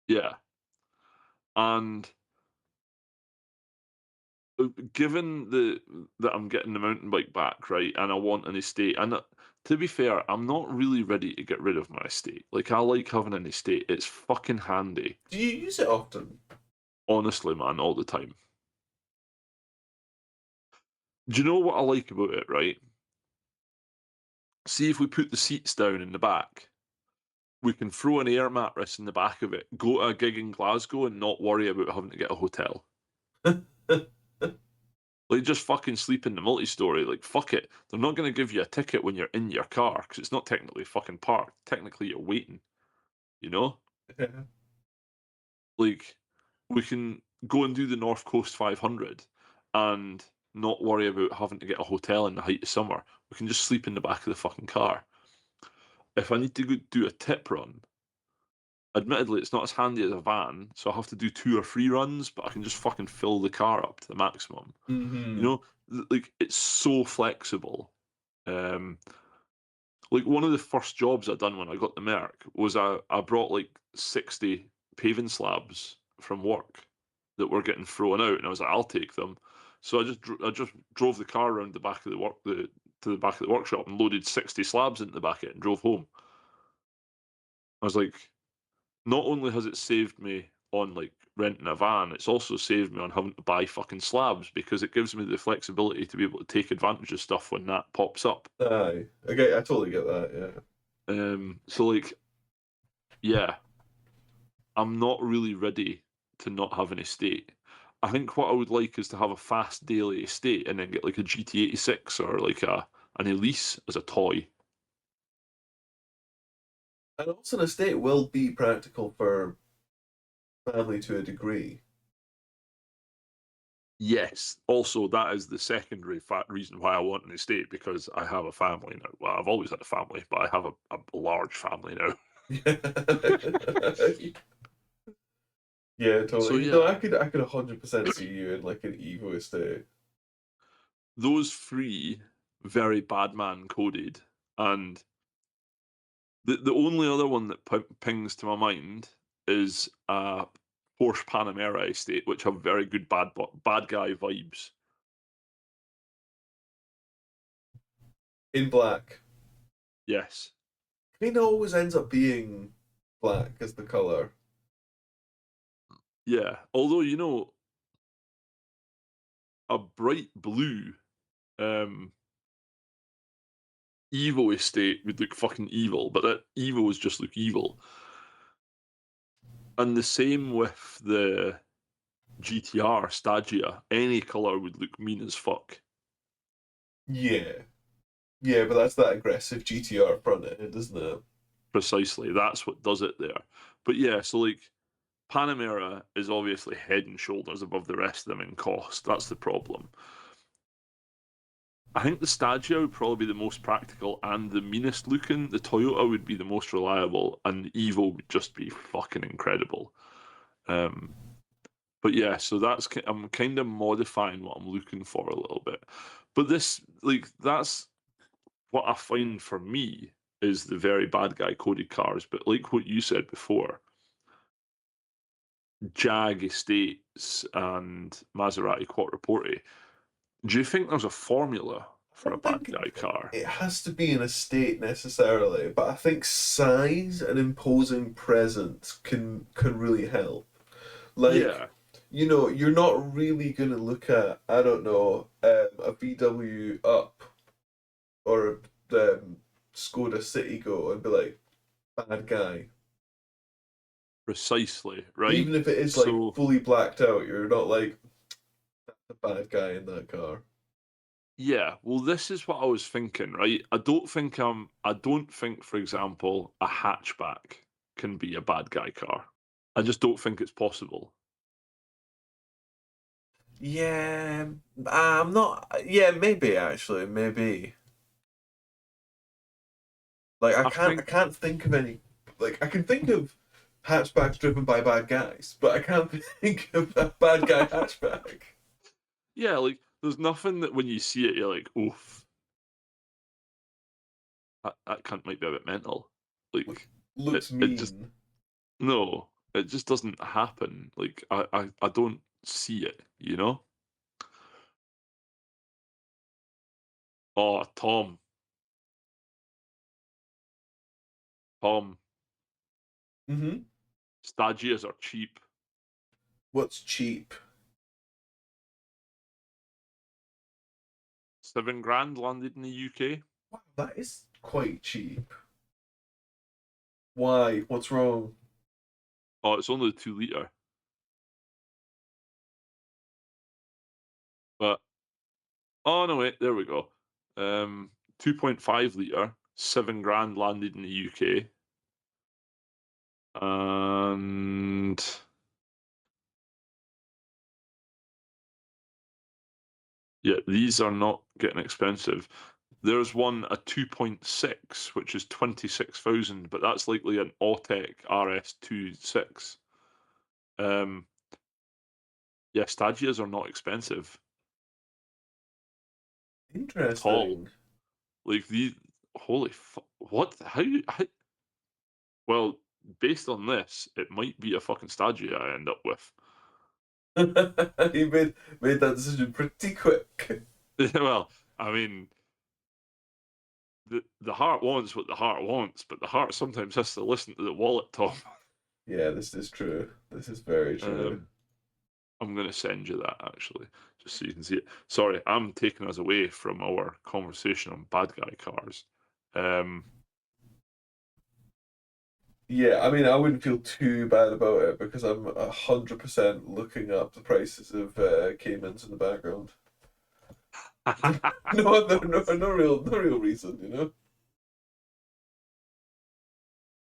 Yeah, and given that I'm getting the mountain bike back, right, and I want an estate, and to be fair, I'm not really ready to get rid of my estate. Like, I like having an estate. It's fucking handy, Do you use it often? honestly, man, all the time. Do you know what I like about it, right? See if we put the seats down in the back, we can throw an air mattress in the back of it, go to a gig in Glasgow, and not worry about having to get a hotel. Like, just fucking sleep in the multi-story. Like, fuck it. They're not going to give you a ticket when you're in your car because it's not technically fucking parked. Technically, you're waiting. You know, Yeah. like we can go and do the North Coast 500 and not worry about having to get a hotel in the height of summer. We can just sleep in the back of the fucking car. If I need to go do a tip run, admittedly, it's not as handy as a van, so I have to do 2 or 3 runs, but I can just fucking fill the car up to the maximum. You Mm-hmm. know, like it's so flexible. Um, like one of the first jobs I done when I got the Merc was I brought like 60 paving slabs from work that were getting thrown out, and I was like, I'll take them. So I just drove the car around the back of the to the back of the workshop and loaded 60 slabs into the back of it and drove home. I was like, not only has it saved me on like renting a van, it's also saved me on having to buy fucking slabs because it gives me the flexibility to be able to take advantage of stuff when that pops up. Aye. Okay, I totally get that. Yeah. So like, yeah, I'm not really ready to not have an estate. I think what I would like is to have a fast daily estate and then get like a GT86 or like an Elise as a toy. And also, an estate will be practical for family to a degree. Yes. Also, that is the secondary reason why I want an estate because I have a family now. Well, I've always had a family, but I have a large family now. Yeah, So totally. No, yeah, I could 100% see you in like an Evo estate. those three very bad man coded, and the only other one that pings to my mind is Porsche Panamera estate, which have very good bad guy vibes. In black. Yes, Kind of always ends up being black as the color. yeah. Although a bright blue um, Evo estate would look fucking evil, but that Evos just look evil. And the same with the GTR Stagia. Any color would look mean as fuck. Yeah. Yeah, but that's that aggressive GTR front end, isn't it? Precisely, that's what does it there. But yeah, so like Panamera is obviously head and shoulders above the rest of them in cost. That's the problem. I think the Stagia would probably be the most practical and the meanest looking. The Toyota would be the most reliable, and the Evo would just be fucking incredible. Um, but yeah, so I'm kind of modifying what I'm looking for a little bit. But this, like, that's what I find for me is the very bad guy coded cars. But like what you said before, Jag Estates and Maserati Quattroporte. Do you think there's a formula I for a don't bad think guy car? it has to be an estate necessarily, but I think size and imposing presence can really help. Like, Yeah, you're not really gonna look at, I don't know, a VW Up or a Skoda Citigo and be like, bad guy. precisely, right? Even if it is like So, fully blacked out, you're not like the bad guy in that car. yeah, well, this is what I was thinking, right? I don't think, for example, a hatchback can be a bad guy car. I just don't think it's possible. Yeah, I'm not. Yeah, maybe actually, maybe. Like I I think, can't think of any. Like I can think of hatchbacks driven by bad guys, but I can't think of a bad guy hatchback. Yeah, like there's nothing that when you see it you're like, oof, that cunt might be a bit mental. Like Looks it just mean. no, it just doesn't happen. Like I don't see it, you know? Oh, Tom, Mm-hmm. Stagias are cheap. What's cheap? 7 grand landed in the UK. Wow, that is quite cheap. Why? What's wrong? Oh, it's only the 2 litre. But oh no wait, there we go. 2.5 litre, 7 grand landed in the UK. And yeah, these are not getting expensive. There's one a 2.6, which is 26,000, but that's likely an Autec RS26. Um, yeah, Stagias are not expensive at all. Interesting. Like these, holy what? How? Well, based on this, it might be a fucking Stagia I end up with. You made that decision pretty quick. Well, I mean, the heart wants what the heart wants, but the heart sometimes has to listen to the wallet, Tom. Yeah, this is true. This is very true. Um, I'm going to send you that actually, just so you can see it. Sorry, I'm taking us away from our conversation on bad guy cars. Um, Yeah, I mean, I wouldn't feel too bad about it because I'm 100% looking up the prices of Caymans in the background. No real reason, you know.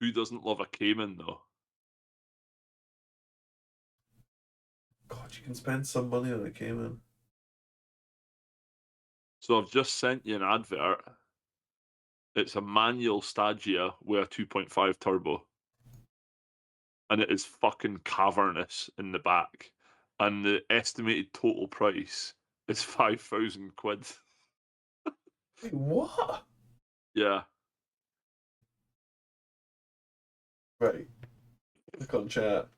who doesn't love a Cayman though? God, you can spend some money on a Cayman. So I've just sent you an advert. It's a manual Stagia with a 2.5 turbo, and it is fucking cavernous in the back. And the estimated total price is 5,000 quid. Wait, what? Yeah. Right, click on chat.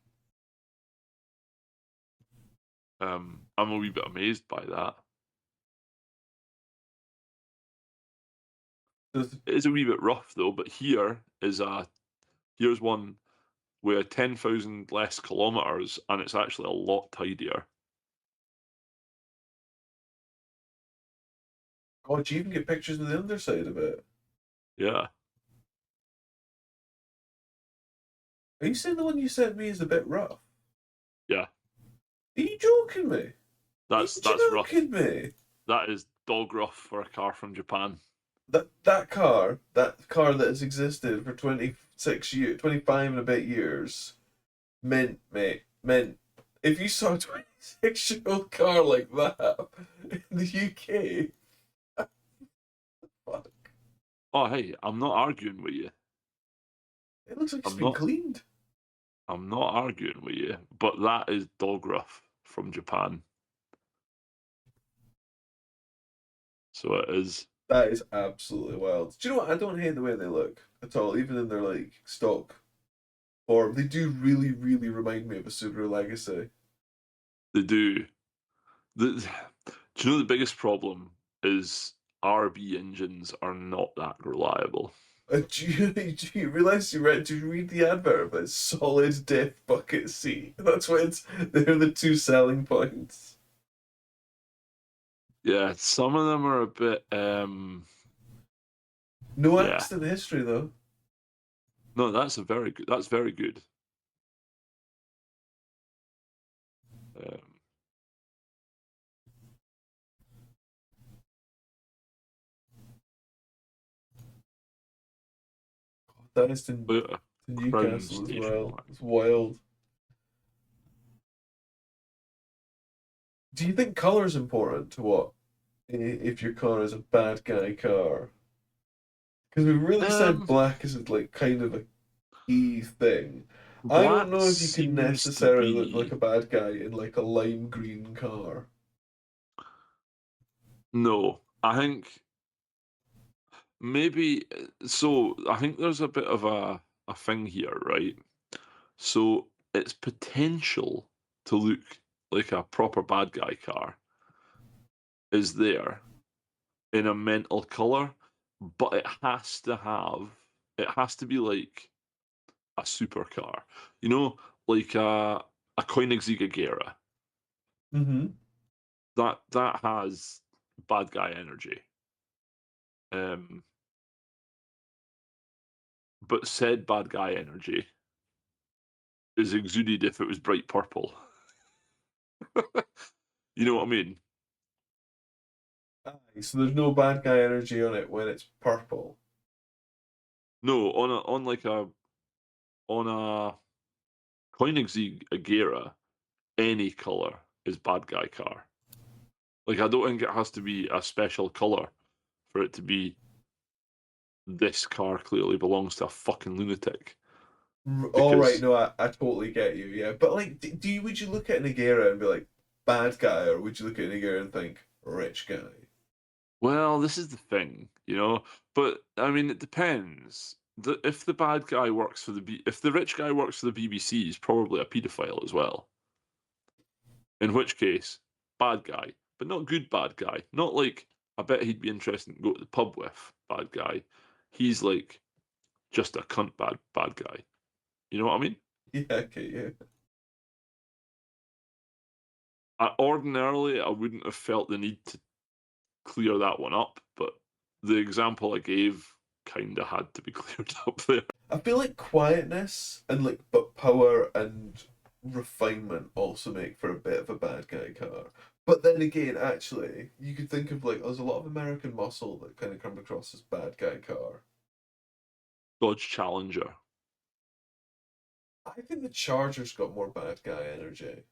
I'm a wee bit amazed by that. Does It is a wee bit rough though, but here's one with 10,000 less kilometers, and it's actually a lot tidier. God, you even get pictures of the underside of it? Yeah, Are you saying the one you sent me is a bit rough? yeah. Are you joking me? Are you That's rough. joking me? That is dog rough for a car from Japan. That car that has existed for 26 years, 25 and a bit years, mint, mate, mint. If you saw a 26-year-old car like that in the UK, fuck, Oh, hey, I'm not arguing with you. it looks like it's I'm been not. cleaned. I'm not arguing with you. But that is dog rough from Japan. So it is. That is absolutely wild. Do you know what? I don't hate the way they look at all, even in their like stock form. They do really, really remind me of a Subaru Legacy. They do. Do you know the biggest problem is RB engines are not that reliable. Do you realize do you read the advert? But it's solid diff bucket seat. That's what it's. They're the two selling points. Yeah, some of them are a bit. No Yeah, accident history though. no, that's a very good. That's very good. Um, That is to Crown Newcastle as station well. wagon. It's wild. Do you think color is important to what if your car is a bad guy car? Because we really said Um, black is like kind of a key thing. I don't Black know if you can seems to necessarily look like be a bad guy in like a lime green car. no. I think maybe so. I think there's a bit of a thing here, right? So its potential to look like a proper bad guy car is there in a mental color, but it has to be like a supercar, you know, like a Koenigsegg Agera. Mm-hmm. That has bad guy energy. Um, but said bad guy energy is exuded if it was bright purple. You know what I mean? Aye, so there's no bad guy energy on it when it's purple. No, on a Koenigsegg Agera, any color is bad guy car. Like I don't think it has to be a special color for it to be this car clearly belongs to a fucking lunatic. All right, Because no, I totally get you, yeah. But like, would you look at an Agera and be like bad guy, or would you look at an Agera and think rich guy? well, this is the thing, you know. But I mean, it depends. If the bad guy works for if the rich guy works for the BBC, he's probably a paedophile as well. In which case, bad guy, but not good bad guy. Not like I bet he'd be interested to go to the pub with bad guy. He's like just a cunt bad guy. You know what I mean? Yeah, okay, yeah. Ordinarily, I wouldn't have felt the need to clear that one up, but the example I gave kind of had to be cleared up there. I feel like quietness and like but power and refinement also make for a bit of a bad guy car. But then again, actually, you could think of like there's a lot of American muscle that kind of come across as bad guy car. Dodge Challenger. I think the Charger's got more bad guy energy.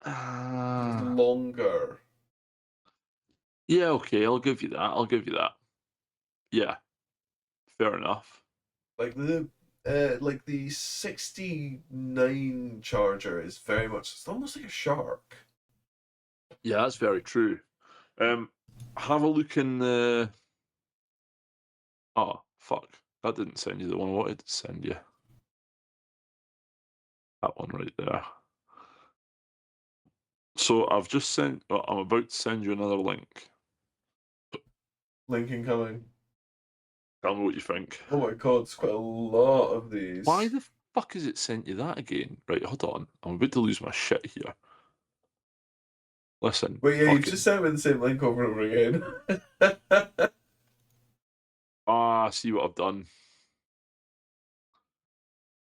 It's Ah, longer. yeah, okay, I'll give you that. I'll give you that. Yeah, fair enough. Like the 69 Charger is very much it's almost like a shark. Yeah, that's very true. Um, have a look in the. Oh, fuck. That didn't send you the one I wanted to send you. That one right there. So I've just sent. I'm about to send you another link. Lincoln coming. Tell me what you think. Oh my god, it's quite a lot of Why these. the fuck has it sent you that again? Right, hold on. I'm about to lose my shit here. Listen, But yeah, you've just fucking. sent me the same link over and over again. Ah, see what I've done.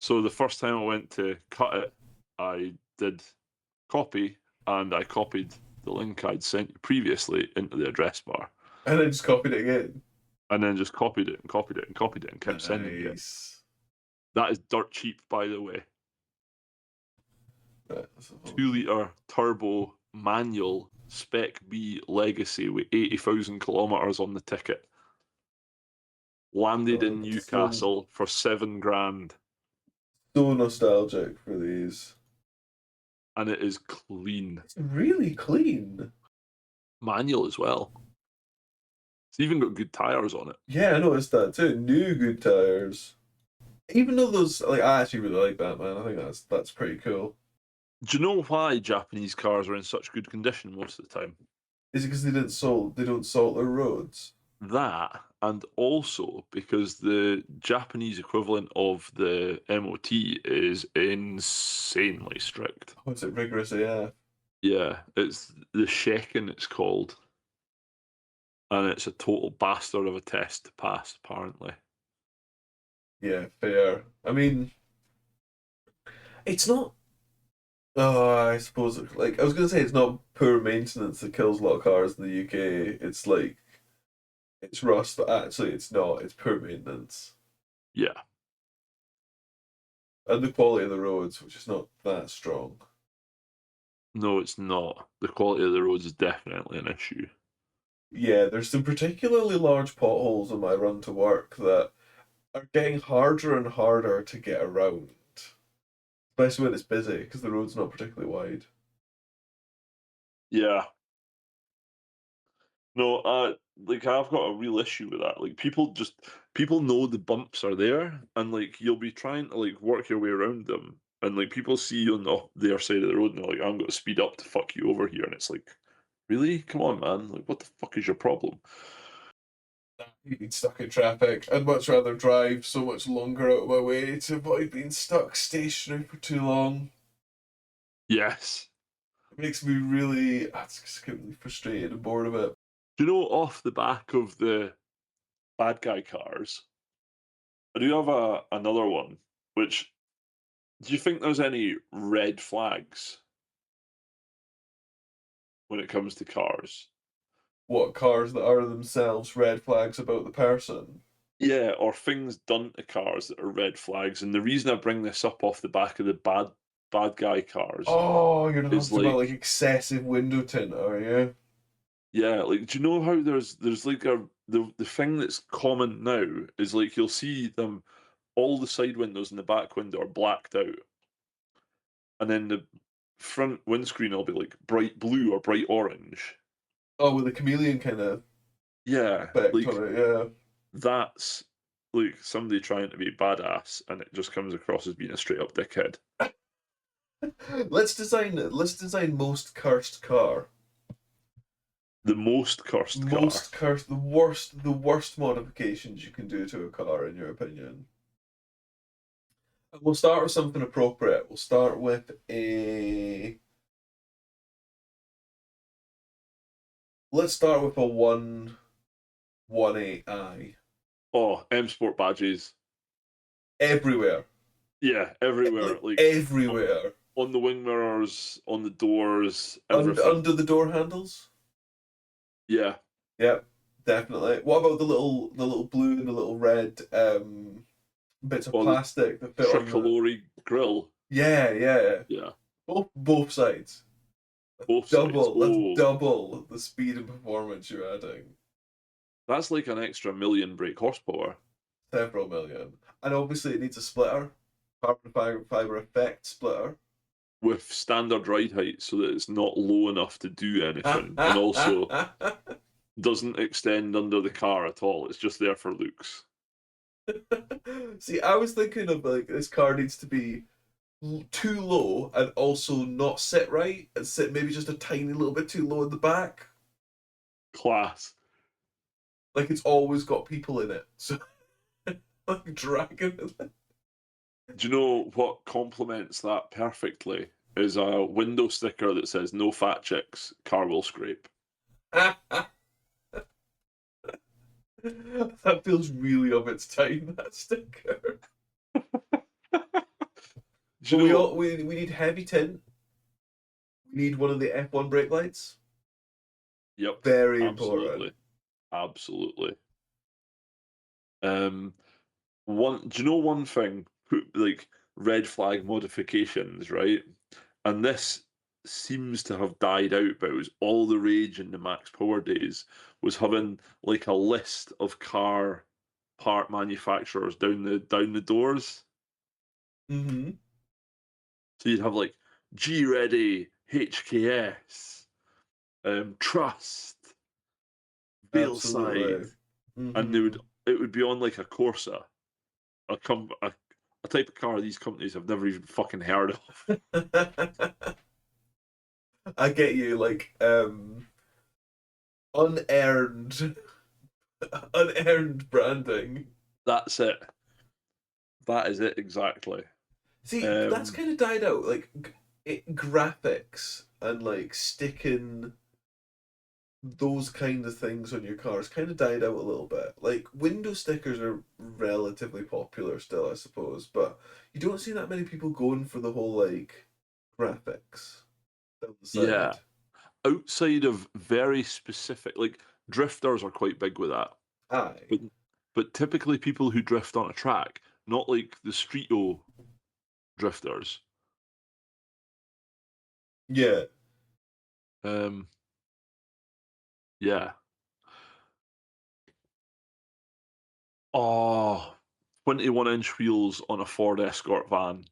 So the first time I went to cut it, I did copy and I copied the link I'd sent you previously into the address bar And I just copied it again. and then just copied it and copied it and copied it and kept sending you it. Nice. That is dirt cheap, by the way. Right, let's have a look. 2 litre turbo manual Spec B Legacy with 80,000 kilometres on the ticket. Landed in God, Newcastle for 7 grand so nostalgic for these. and it is clean. It's really clean. Manual as well. It's even got good tyres on it. Yeah, I noticed that too. New good tires. Even though those like I actually really like that, man. I think that's pretty cool. Do you know why Japanese cars are in such good condition most of the time? Is it because they don't salt their roads? That, and also because the Japanese equivalent of the MOT is insanely strict. What's it rigorous AF? Yeah, it's the Shekin, it's called, and it's a total bastard of a test to pass, apparently. Yeah, fair. I mean, it's not. Oh, I suppose like I was gonna say it's not poor maintenance that kills a lot of cars in the UK. It's like it's rust, but actually it's not. It's poor maintenance Yeah, and the quality of the roads, which is not that strong. no, it's not. The quality of the roads is definitely an issue. Yeah, there's some particularly large potholes on my run to work that are getting harder and harder to get around. especially when it's busy because the road's not particularly wide. Yeah. No, like I've got a real issue with that. Like people know the bumps are there, and like you'll be trying to like work your way around them, and like people see you on their side of the road, and they're like, "I'm going to speed up to fuck you over here," and it's like, really? Come on, man! Like, what the fuck is your problem? Being stuck in traffic. I'd much rather drive so much longer out of my way to avoid being stuck stationary for too long. Yes. It makes me really, it's just get really frustrated and bored of it. Do you know off the back of the bad guy cars? I do have another one. Which do you think there's any red flags when it comes to cars? What cars that are themselves red flags about the person? Yeah, or things done to cars that are red flags. And the reason I bring this up off the back of the bad guy cars Oh, you're is talking about like like, excessive window tint, are you? yeah, like do you know how there's like the thing that's common now is like you'll see them all the side windows and the back window are blacked out, and then the front windscreen will be like bright blue or bright orange. Oh, with a chameleon kind of Yeah, effect like on it, yeah. that's like somebody trying to be badass, and it just comes across as being a straight up dickhead. Let's design most cursed car. The most cursed car. Most cursed, the worst modifications you can do to a car, in your opinion. We'll start with something appropriate. We'll start with a. Let's start with a 118i. Oh, M Sport badges. Everywhere. Yeah, everywhere. Like Like everywhere. on the wing mirrors, on the doors, everything. Under the door handles? Yeah, Yep, definitely. What about the little blue and the little red bits of or the plastic that fit on the. tricolore grill. Yeah, yeah. Yeah, Both sides. both sides. Double. That's Oh, double the speed and performance you're adding. that's like an extra million brake horsepower Several million. And obviously it needs a splitter. Carbon fiber effect splitter. with standard ride height so that it's not low enough to do anything, and also doesn't extend under the car at all. It's just there for looks. See, I was thinking of like this car needs to be too low and also not sit right and sit maybe just a tiny little bit too low in the back. Class. Like it's always got people in it. So like dragging it. Do you know what complements that perfectly? Is a window sticker that says "No fat chicks, car will scrape." That feels really of its time, that sticker. Do But you we know? all we need heavy tint. We need one of the F1 brake lights. Yep, Very important. absolutely, absolutely. Um, one. Do you know one thing? Like red flag modifications, right? And this seems to have died out, but it was all the rage in the Max Power days. Was having like a list of car part manufacturers down the doors. Mm-hmm. So you'd have like G Ready, HKS, Trust, Veilside, Absolutely. and they Mm-hmm. would it would be on like a Corsa, a type of car these companies have never even fucking heard of. I get you, like unearned unearned branding. That's it. That is it exactly. See, but that's Um, kind of died out. Like graphics and like sticking those kind of things on your cars kind of died out a little bit. Like window stickers are relatively popular still, I suppose, but you don't see that many people going for the whole like graphics down the yeah, side. outside of very specific, like drifters are quite big with that, but Aye. typically people who drift on a track, not like the street drifters. Yeah. Um, yeah. Oh, 21-inch wheels on a Ford Escort van.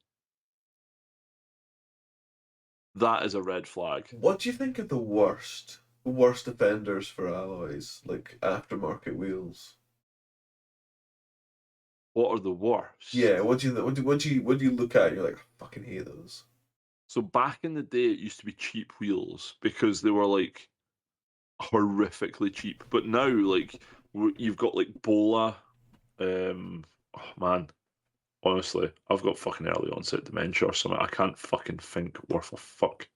That is a red flag. What do you think of the worst offenders for alloys, like aftermarket wheels? What are the worst? Yeah, what do you look at? And you're like, I fucking hate those. So back in the day, it used to be cheap wheels because they were like horrifically cheap. But now, like, you've got like Bola. Oh man, honestly, I've got fucking early onset dementia or something. I can't fucking think worth a fuck.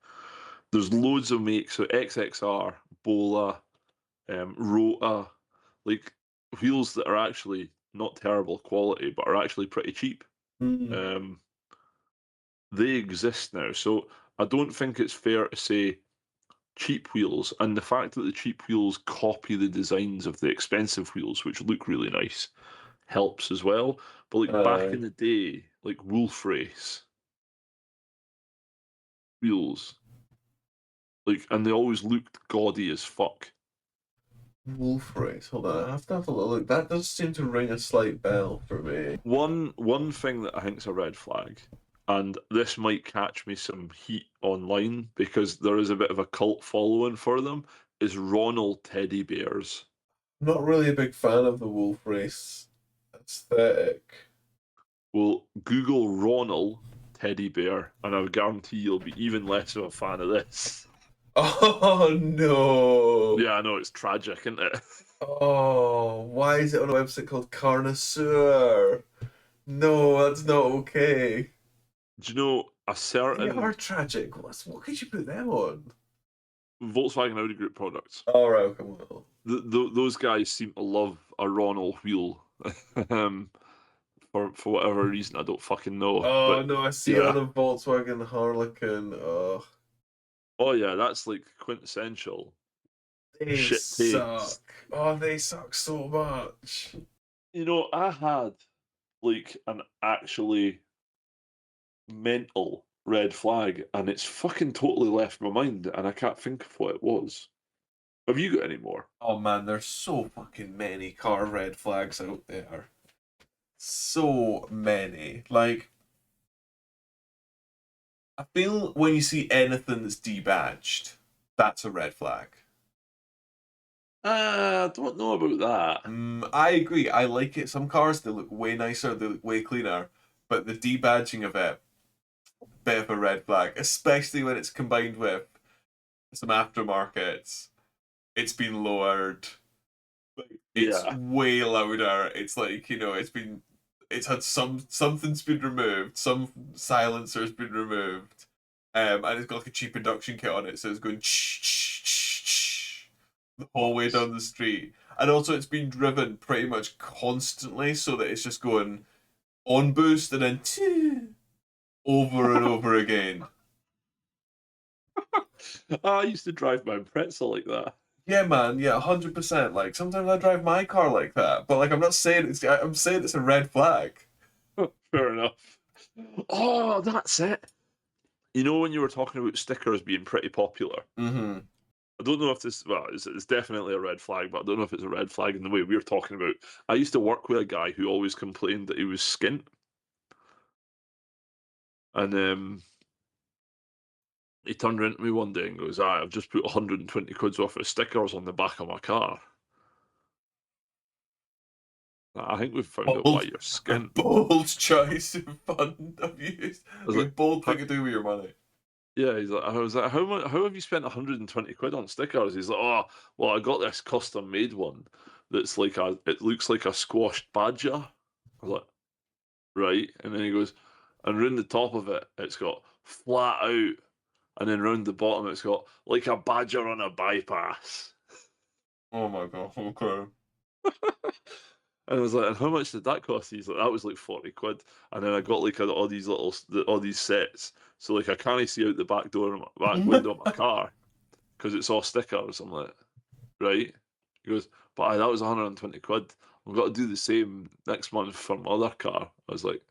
There's loads of makes. So XXR, Bola, Rota, like wheels that are actually not terrible quality, but are actually pretty cheap. Mm. Um, they exist now. So I don't think it's fair to say cheap wheels, and the fact that the cheap wheels copy the designs of the expensive wheels, which look really nice, helps as well. But like back in Aye. the day, like Wolf Race wheels, like, and they always looked gaudy as fuck. Wolf race. Hold on, I have a little look. That does seem to ring a slight bell for me. One thing that I think is a red flag, and this might catch me some heat online because there is a bit of a cult following for them, is Ronald teddy bears. I'm not really a big fan of the wolf race aesthetic. Well, Google Ronald teddy bear, and I guarantee you'll be even less of a fan of this. Oh no! Yeah, I know it's tragic, isn't it? Oh, why is it on a website called Carnosaur? No, that's not okay. Do you know a They are certain tragic. What could you put them on? Volkswagen Audi Group products? All right, come on. Those guys seem to love a Ronald wheel, um, for whatever reason I don't fucking know. Oh But no, I see it on yeah, a Volkswagen Harlequin. Oh, oh yeah, that's like quintessential they shit taste. suck. Oh, they suck so much. You know, I had like an actually mental red flag, and it's fucking totally left my mind, and I can't think of what it was. Have you got any more? Oh man, there's so fucking many car red flags out there. So many. Like, I feel when you see anything that's debadged, that's a red flag. I don't know about that. I agree. I like it. Some cars they look way nicer, they look way cleaner, but the debadging of it, bit of a red flag, especially when it's combined with some aftermarkets. It's been lowered. Like, it's Yeah. way louder. It's like it's had something's been removed, some silencer's been removed, and it's got like a cheap induction kit on it, so it's going the whole way down the street. And also, it's been driven pretty much constantly, so that it's just going on boost and then over and over again. I used to drive my pretzel like that. Yeah, man. Yeah, 100%. Like sometimes I drive my car like that, but like I'm not saying it's. I'm saying it's a red flag. Fair enough. Oh, that's it. You know, when you were talking about stickers being pretty popular, Mm-hmm. I don't know if this, well, it's definitely a red flag, but I don't know if it's a red flag in the way we were talking about. I used to work with a guy who always complained that he was skint, and he turned around to me one day and goes, I've just put 120 quid's worth of stickers on the back of my car. I think we've found out why Bold, you're a skint. bold choice of fun of use. I was A like, bold "How-" thing to do with your money. Yeah, he's like, I was like, how have you spent 120 quid on stickers? He's like, oh, well, I got this custom made one that's like it looks like a squashed badger. I was like, right. And then he goes, and round the top of it, it's got flat out. And then round the bottom, it's got like a badger on a bypass. Oh my god. Okay. And I was like, and how much did that cost? He's like, that was like 40 quid. And then I got like all these all these sets. So like I can't see out the back door, of my, back window of my car because it's all stickers. I'm like, right? He goes, but aye, that was 120 quid. We've got to do the same next month for my other car. I was like,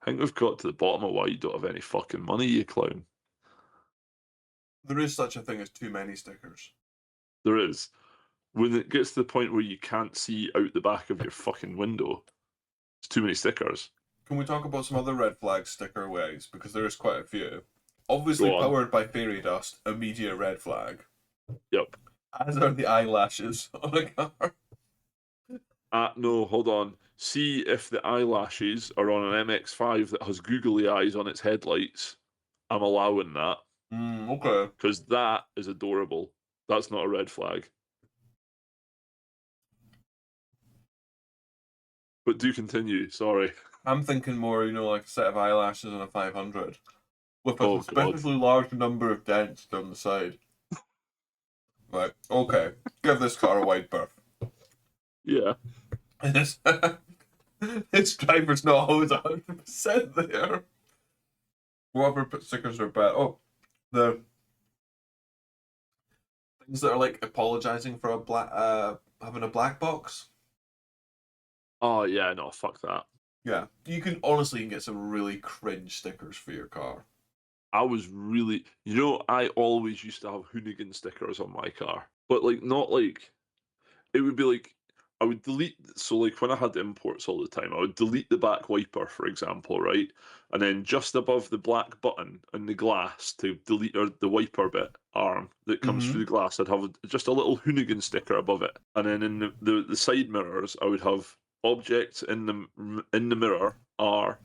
I think we've got to the bottom of why you don't have any fucking money, you clown. There is such a thing as too many stickers. There is. When it gets to the point where you can't see out the back of your fucking window, it's too many stickers. Can we talk about some other red flag sticker ways? Because there is quite a few. Obviously Go on. powered by fairy dust, immediate red flag. Yep. As are the eyelashes on a car. No, hold on. See if the eyelashes are on an MX-5 that has googly eyes on its headlights. I'm allowing that Okay. because that is adorable. That's not a red flag. But do continue. Sorry. I'm thinking more, like a set of eyelashes on a 500 with a Oh God. suspiciously large number of dents down the side. Right, okay. Give this car a wide berth. Yeah. This, this driver's not always 100% there. Whoever put stickers are bad. Oh, the things that are like apologizing for having a black box. Oh yeah. No. Fuck that. Yeah, you can honestly get some really cringe stickers for your car. I was really, I always used to have hoonigan stickers on my car, but like not like it would be like I would delete. So like when I had imports all the time, I would delete the back wiper, for example, right, and then just above the black button in the glass to delete or the wiper bit arm that comes through Mm-hmm. the glass, I'd have just a little hoonigan sticker above it, and then in the side mirrors, I would have objects in the mirror are,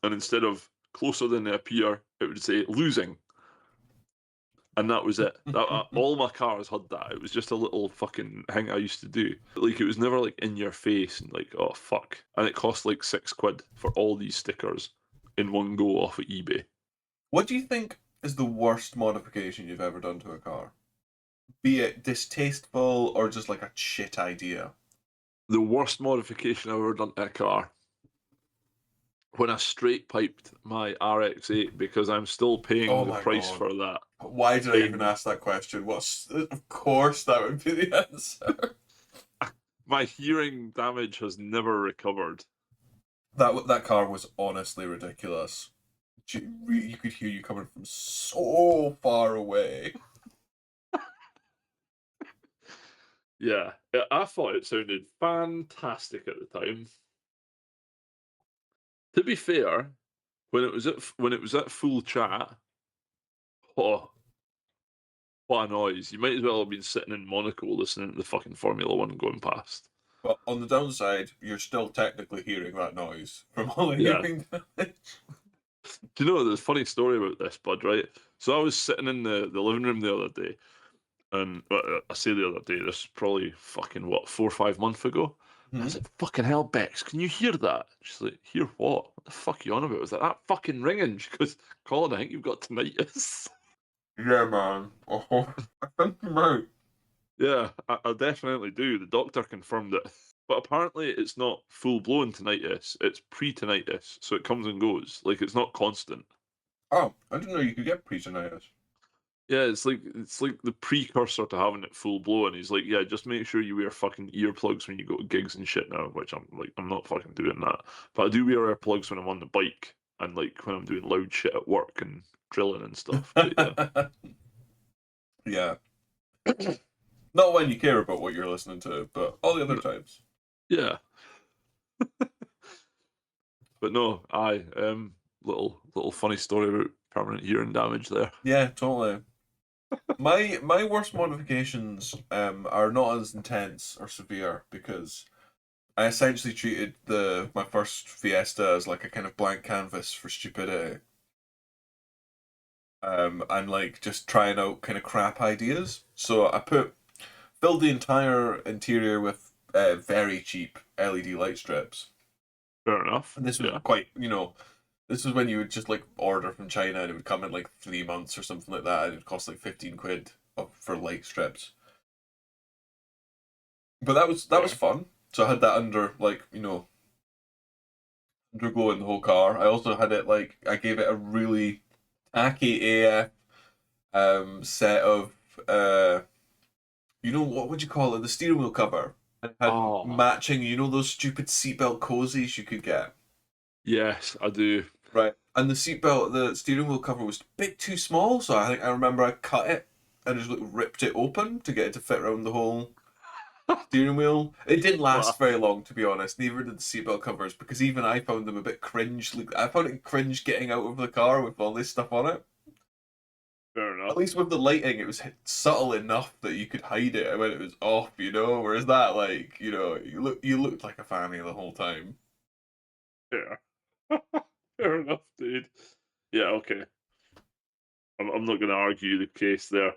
and instead of closer than they appear, it would say losing. And that was it. All my cars had that. It was just a little fucking thing I used to do. Like it was never like in your face and like, oh fuck. And it cost like £6 for all these stickers in one go off of eBay. What do you think is the worst modification you've ever done to a car? Be it distasteful or just like a shit idea. The worst modification I've ever done to a car, when I straight piped my RX-8 because I'm still paying Oh the my price god. for that. Why did I even In ask that question? Of course that would be the answer. my hearing damage has never recovered. That car was honestly ridiculous. You could hear you coming from so far away. Yeah, I thought it sounded fantastic at the time. To be fair, when it was at full chat, oh, what a noise! You might as well have been sitting in Monaco listening to the fucking Formula One going past. But on the downside, you're still technically hearing that noise from all the Yeah. hearing damage. Do you know there's a funny story about this, bud? Right. So I was sitting in the living room the other day, and I say the other day, this is probably fucking what 4 or 5 months ago. I was Hmm. like, "Fucking hell, Bex, can you hear that?" She's like, "Hear what? What the fuck are you on about?" I was like, "That fucking ringing." She goes, "Colin, I think you've got tinnitus." Yeah, man. Oh, I think you might. Yeah, I definitely do. The doctor confirmed it. But apparently it's not full blown tinnitus, it's pre tinnitus, so it comes and goes. Like it's not constant. Oh, I didn't know you could get pre-tinnitus. Yeah, it's like the precursor to having it full blown. He's like, yeah, just make sure you wear fucking earplugs when you go to gigs and shit now, which I'm like, I'm not fucking doing that. But I do wear earplugs when I'm on the bike and like when I'm doing loud shit at work and drilling and stuff. But yeah. Yeah. Not when you care about what you're listening to, but all the other N- times. Yeah. But no, I little funny story about permanent hearing damage there. Yeah, totally. My worst modifications are not as intense or severe because I essentially treated the my first Fiesta as like a kind of blank canvas for stupidity. And like just trying out kind of crap ideas. So filled the entire interior with very cheap LED light strips. Fair enough. And this was Yeah. quite, this was when you would just like order from China and it would come in like 3 months or something like that, and it'd cost like 15 quid for light strips. But that was Okay. fun. So I had that under like undergoing the whole car. I also had it like I gave it a really tacky AF set of what would you call it? The steering wheel cover. It had Oh, matching, those stupid seatbelt cozies you could get. yes, I do. Right. And the steering wheel cover was a bit too small, so I think I remember I cut it and just like, ripped it open to get it to fit around the whole steering wheel. It didn't last very Class. long, to be honest. Neither did the seatbelt covers, because even I found them a bit cringe. Like, I found it cringe getting out of the car with all this stuff on it. Fair At enough. least with the lighting, it was subtle enough that you could hide it when it was off, you know. Whereas that, like, you looked like a fanny the whole time. Fair. Fair enough, dude. Yeah, okay. I'm not going to argue the case there.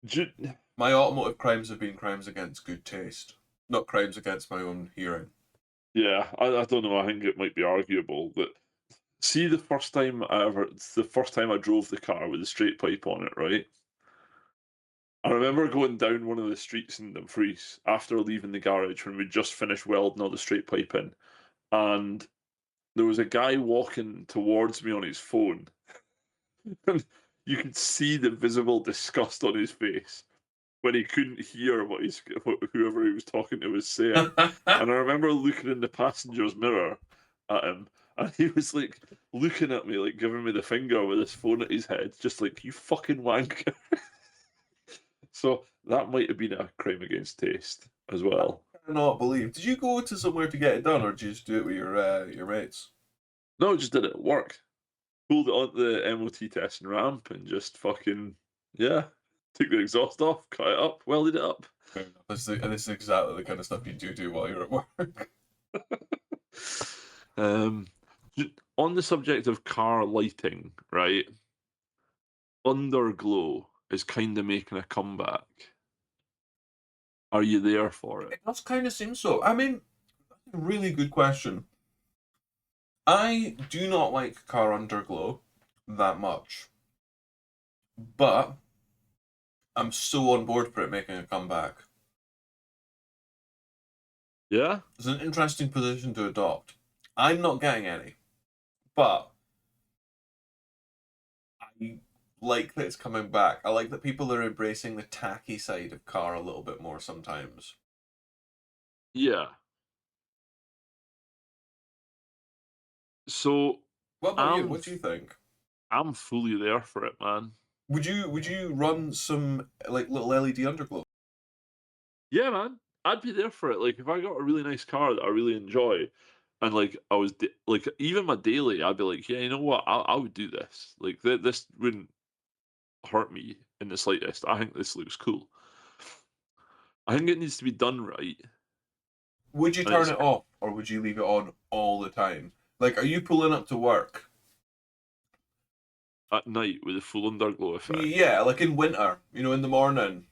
Do you- My automotive crimes have been crimes against good taste, not crimes against my own hearing. yeah, I don't know. I think it might be arguable that. See, the first time I drove the car with the straight pipe on it, right? I remember going down one of the streets in Dumfries after leaving the garage when we just finished welding all the straight pipe in, and there was a guy walking towards me on his phone, and you could see the visible disgust on his face when he couldn't hear whoever he was talking to was saying. And I remember looking in the passenger's mirror at him, and he was like looking at me, like giving me the finger with his phone at his head, just like you fucking wanker. So that might have been a crime against taste as well. I cannot believe. Did you go to somewhere to get it done, or did you just do it with your mates? No, I just did it at work. Pulled it onto the MOT testing ramp and just fucking yeah, took the exhaust off, cut it up, welded it up. Fair enough. This is exactly the kind of stuff you do while you're at work. um, on the subject of car lighting, right? Underglow is kind of making a comeback. Are you there for it? It does kind of seem so. I mean, really good question. I do not like car underglow that much, but I'm so on board for it making a comeback. Yeah, It's an interesting position to adopt. I'm not getting any, but I like that it's coming back. I like that people are embracing the tacky side of car a little bit more sometimes. yeah. So What about you? I'm What do you think? I'm fully there for it, man. Would you run some like little LED underglow? Yeah, man. I'd be there for it. Like if I got a really nice car that I really enjoy, and like like even my daily, I'd be like, yeah, you know what? I would do this. Like this wouldn't hurt me in the slightest. I think this looks cool. I think it needs to be done right, Would you and turn it's it off or would you leave it on all the time? Like, are you pulling up to work? at night with a full underglow effect. Yeah, like in winter, in the morning,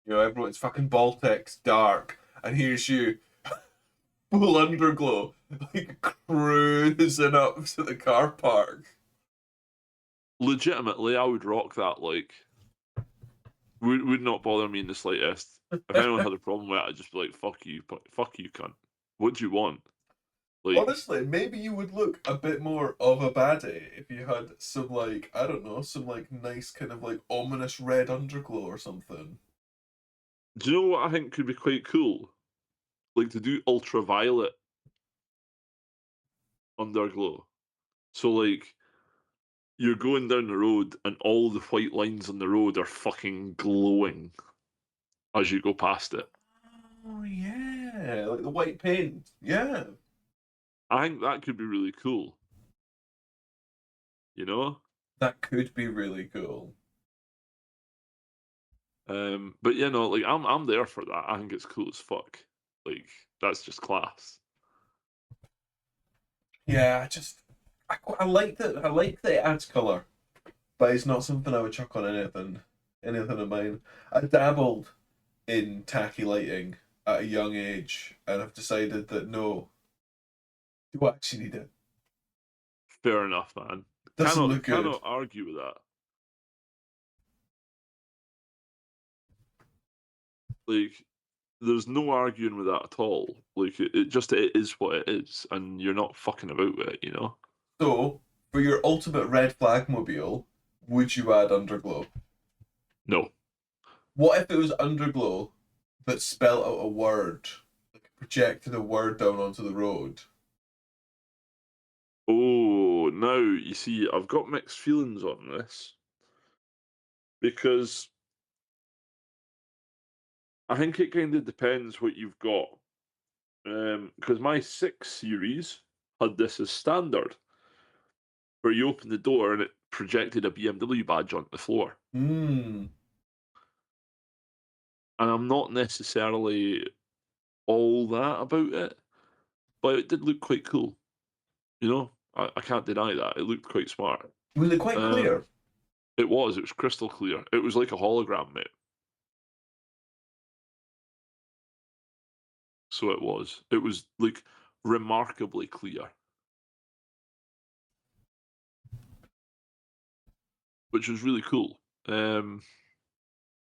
everyone's fucking Baltic's dark, and here's you, full underglow, like cruising up to the car park. Legitimately, I would rock that. Like, would not bother me in the slightest. If anyone had a problem with it, I'd just be like, fuck you, cunt. What do you want? Like, Honestly, maybe you would look a bit more of a baddie if you had some, like, I don't know, some like nice kind of like ominous red underglow or something. do you know what I think could be quite cool? Like to do ultraviolet underglow. So like you're going down the road and all the white lines on the road are fucking glowing as you go past it. Oh yeah, like the white paint. Yeah, I think that could be really cool, you know? that could be really cool. But you know, like I'm there for that. I think it's cool as fuck. Like that's just class. Yeah, I like that. I like that it adds color, but it's not something I would chuck on anything of mine. I dabbled in tacky lighting at a young age, and I've decided that no, you actually need it. Fair enough, man. Doesn't look good. Cannot argue with that. Like there's no arguing with that at all. Like it is what it is, and you're not fucking about with it, you know? So, for your ultimate red flag mobile, would you add underglow? No. What if it was underglow that spelled out a word, like projected a word down onto the road? Oh, now you see, I've got mixed feelings on this because I think it kind of depends what you've got. Because my 6 series had this as standard, where you open the door and it projected a BMW badge onto the floor. Hmm. And I'm not necessarily all that about it, but it did look quite cool. You know, I can't deny that. It looked quite smart. Was it quite Um, clear? it was crystal clear. It was like a hologram, mate. So it was. It was like remarkably clear, which was really cool.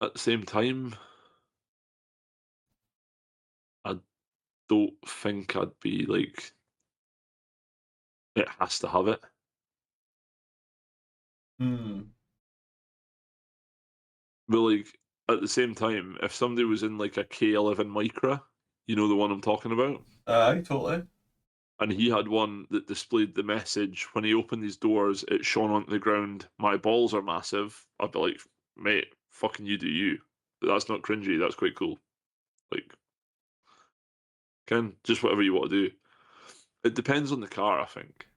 At the same time, I don't think I'd be like, it has to have it. Hmm. But like at the same time, if somebody was in like a K11 Micra, you know the one I'm talking about, Aye, totally. and he had one that displayed the message when he opened his doors, it shone onto the ground, my balls are massive. I'd be like, mate, fucking you do you. But that's not cringy, that's quite cool. Like, Ken, just whatever you want to do. It depends on the car, I think.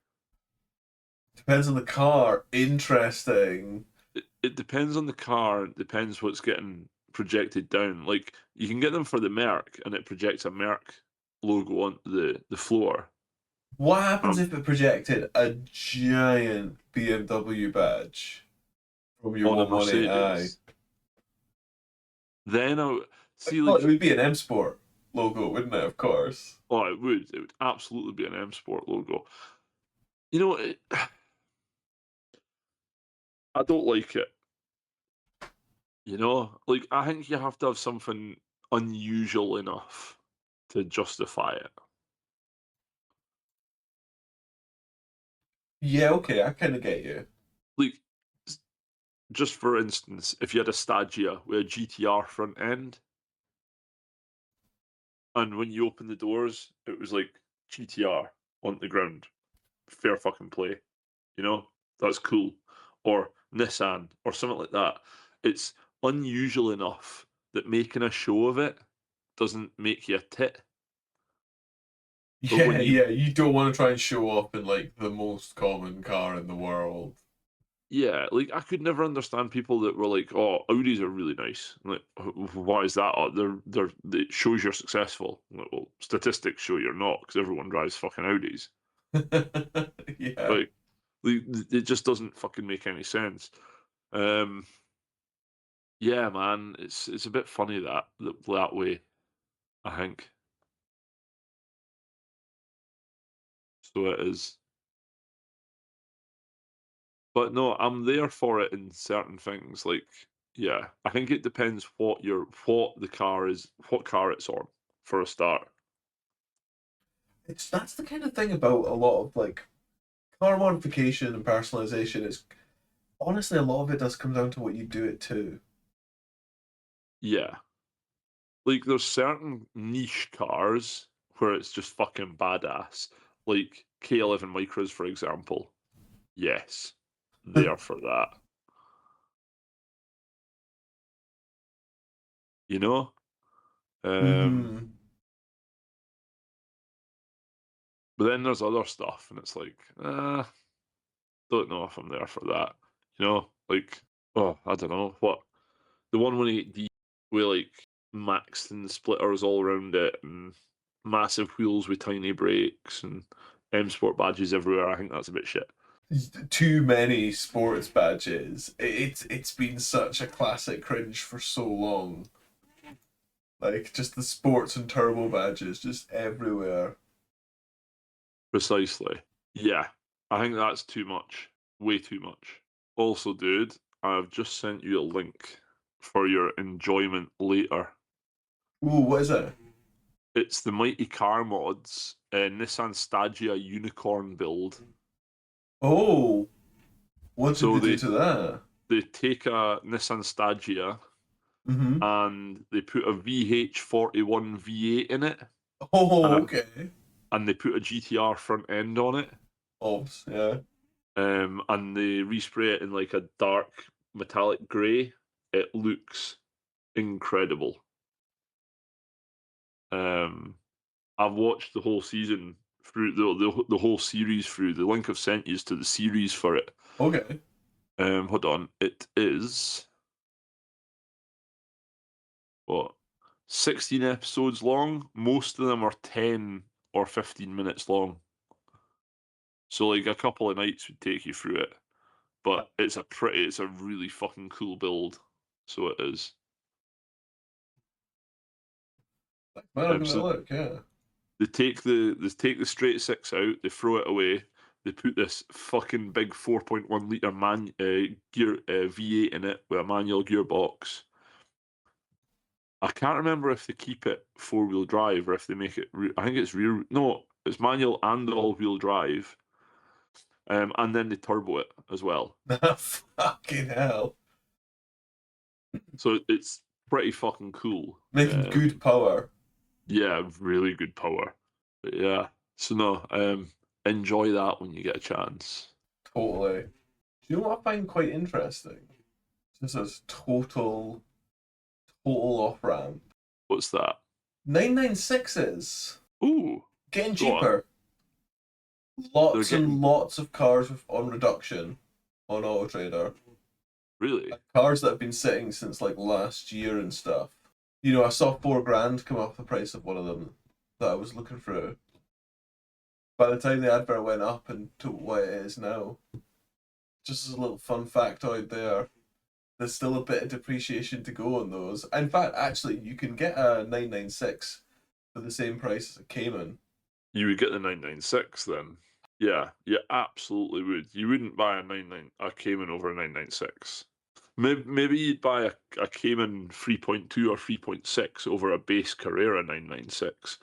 Depends on the car. Interesting. It depends on the car, it depends what's getting projected down. Like, you can get them for the Merc, and it projects a Merc logo onto the floor. What happens Um, if it projected a giant BMW badge from your on a 118i? Mercedes. Then I see, Well, it like, would be an M Sport logo, wouldn't it? Of course. oh, it would. It would absolutely be an M Sport logo. You know, I don't like it. You know, like I think you have to have something unusual enough to justify it. Yeah, okay, I kind of get you. Like, just for instance, if you had a Stagia with a GTR front end, and when you open the doors, it was like GTR on the ground, fair fucking play. You know, that's cool. Or Nissan or something like that. It's unusual enough that making a show of it doesn't make you a tit. But Yeah, when you, yeah, you don't want to try and show off in like the most common car in the world. yeah, like I could never understand people that were like, "Oh, Audis are really nice." I'm like, why is that? Oh, it shows you're successful. I'm like, well, statistics show you're not because everyone drives fucking Audis. Yeah. Like, it just doesn't fucking make any sense. Um, yeah, man, it's a bit funny that way. I think so. It is, but no, I'm there for it in certain things. Like, yeah, I think it depends what the car is, what car it's on for a start. It's that's the kind of thing about a lot of like car modification and personalization. It's honestly a lot of it does come down to what you do it to. Yeah, like there's certain niche cars where it's just fucking badass, like K11 Micras, for example. Yes, there for that. You know. Um, Mm-hmm. but then there's other stuff, and it's like, don't know if I'm there for that. You know, like, oh, I don't know what the 118D with like Maxton splitters all around it and massive wheels with tiny brakes and M Sport badges everywhere. I think that's a bit shit. Too many sports badges. It's been such a classic cringe for so long. Like just the sports and turbo badges just everywhere. Precisely. Yeah, I think that's too much. Way too much. Also, dude, I've just sent you a link for your enjoyment later. Ooh, what is it? It's the Mighty Car Mods Nissan Stagia Unicorn build. Oh, what did So they do to that? they take a Nissan Stagia Mm-hmm. and they put a VH41 V8 in it, and Oh, okay. they put a GTR front end on it, Obs, yeah. and they respray it in like a dark metallic grey. It looks incredible. Um, I've watched the whole season through the whole series through. The link I've sent you is to the series for it. Okay. Hold on. It is what 16 episodes long. Most of them are 10 or 15 minutes long. So like a couple of nights would take you through it. But it's a really fucking cool build. So it is. Man, I'll give it a So look. Yeah. they take the straight six out, they throw it away, they put this fucking big 4.1 liter gear V8 in it with a manual gearbox. I can't remember if they keep it four wheel drive or if they make it. I think it's rear. No, it's manual and all wheel drive. And then they turbo it as well. Fucking hell. So it's pretty fucking cool. Making good power. Yeah, really good power. But yeah. So no, enjoy that when you get a chance. Totally. Do you know what I find quite interesting? This is total off ramp. What's that? 996s. Ooh, Getting go on. cheaper. They're Lots getting and lots of cars on reduction on Auto Trader. really. Cars that have been sitting since like last year and stuff. You know, I saw £4 come off the price of one of them that I was looking through. By the time the advert went up and to what it is now, just as a little fun factoid there, there's still a bit of depreciation to go on those. In fact, actually, you can get a 996 for the same price as a Cayman. You would get the 996 then. Yeah, you absolutely would. You wouldn't buy a Cayman over a 996. Maybe you'd buy a Cayman 3.2 or 3.6 over a base Carrera 996.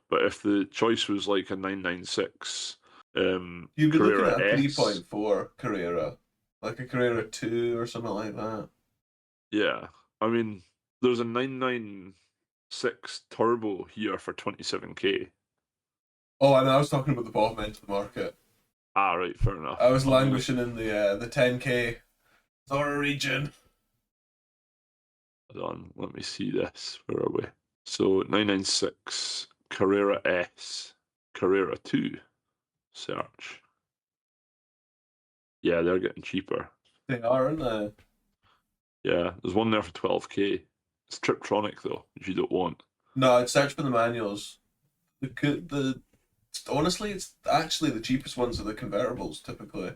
But if the choice was like a 996 You'd be looking Carrera at a S, 3.4 Carrera, like a Carrera 2 or something like that. yeah. I mean, there's a 996 turbo here for 27k. Oh, and I was talking about the bottom end of the market. Ah, right, fair I enough. was I mean, languishing in the 10k Zora region. hold on, let me see this. Where are we? So 996 Carrera S, Carrera 2, search. Yeah, they're getting cheaper. They are, aren't they? Yeah, there's one there for 12k. It's Triptronic though, which you don't want. No, I'd search for the manuals. The honestly, it's actually the cheapest ones are the convertibles typically.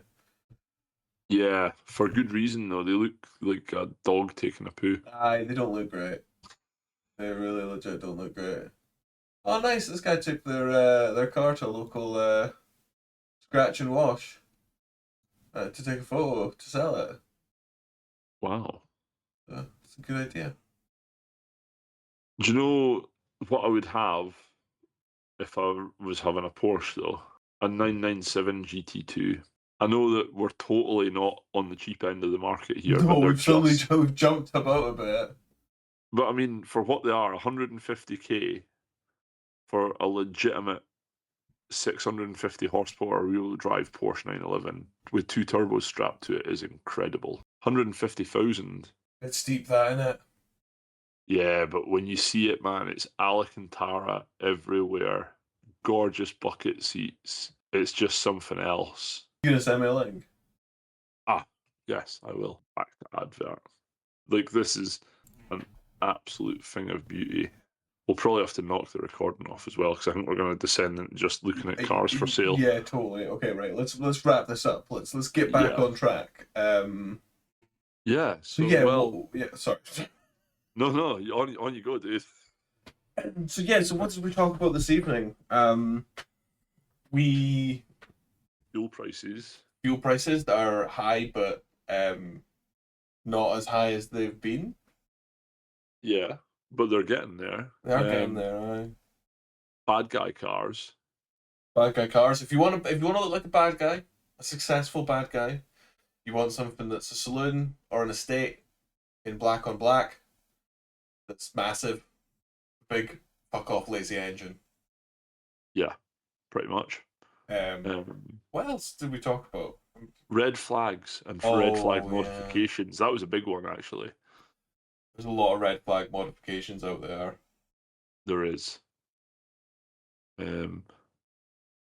Yeah, for good reason though. They look like a dog taking a poo. Aye, they don't look great. They really legit don't look great. Oh, nice! This guy took their car to a local scratch and wash to take a photo to sell it. Wow. It's a good idea. Do you know what I would have if I was having a Porsche though? A 997 GT2. I know that we're totally not on the cheap end of the market here, No, but they're we've suddenly just. jumped about a bit. But I mean, for what they are, 150k for a legitimate 650 horsepower wheel drive Porsche 911 with two turbos strapped to it is incredible. 150,000. It's steep, that, isn't it? Yeah, but when you see it, man, it's Alcantara everywhere. Gorgeous bucket seats. It's just something else. You gonna send me a link? Ah, yes, I will. Back to advert. Like, this is an absolute thing of beauty. We'll probably have to knock the recording off as well because I think we're going to descend into just looking at cars for sale. Yeah, totally. Okay, right. Let's wrap this up. Let's get back Yeah. on track. Yeah. So So, yeah, well, yeah. Sorry. no, on you go, dude. So yeah. So what did we talk about this evening? We Fuel prices. fuel prices that are high, but not as high as they've been. Yeah, but they're getting there. They are getting there. Aye. Bad guy cars. Bad guy cars. If you want to look like a bad guy, a successful bad guy, you want something that's a saloon or an estate in black on black. That's massive, big, fuck off, lazy engine. Yeah, pretty much. Um, Um, what else did we talk about? red flags and for red flag Oh yeah, modifications. That was a big one, actually. there's a lot of red flag modifications out there. There is. Um,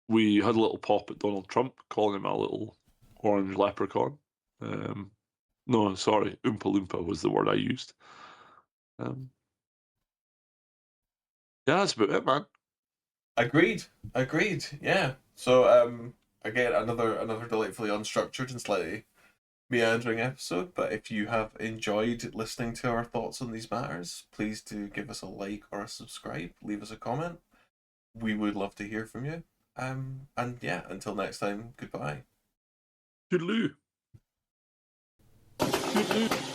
we had a little pop at Donald Trump, calling him a little orange leprechaun. No, sorry, Oompa Loompa was the word I used. Um, yeah, that's about it, man. Agreed. Agreed. Yeah. So again, another delightfully unstructured and slightly meandering episode. But if you have enjoyed listening to our thoughts on these matters, please do give us a like or a subscribe. Leave us a comment. We would love to hear from you. And yeah, until next time, goodbye. Toodaloo. Toodaloo.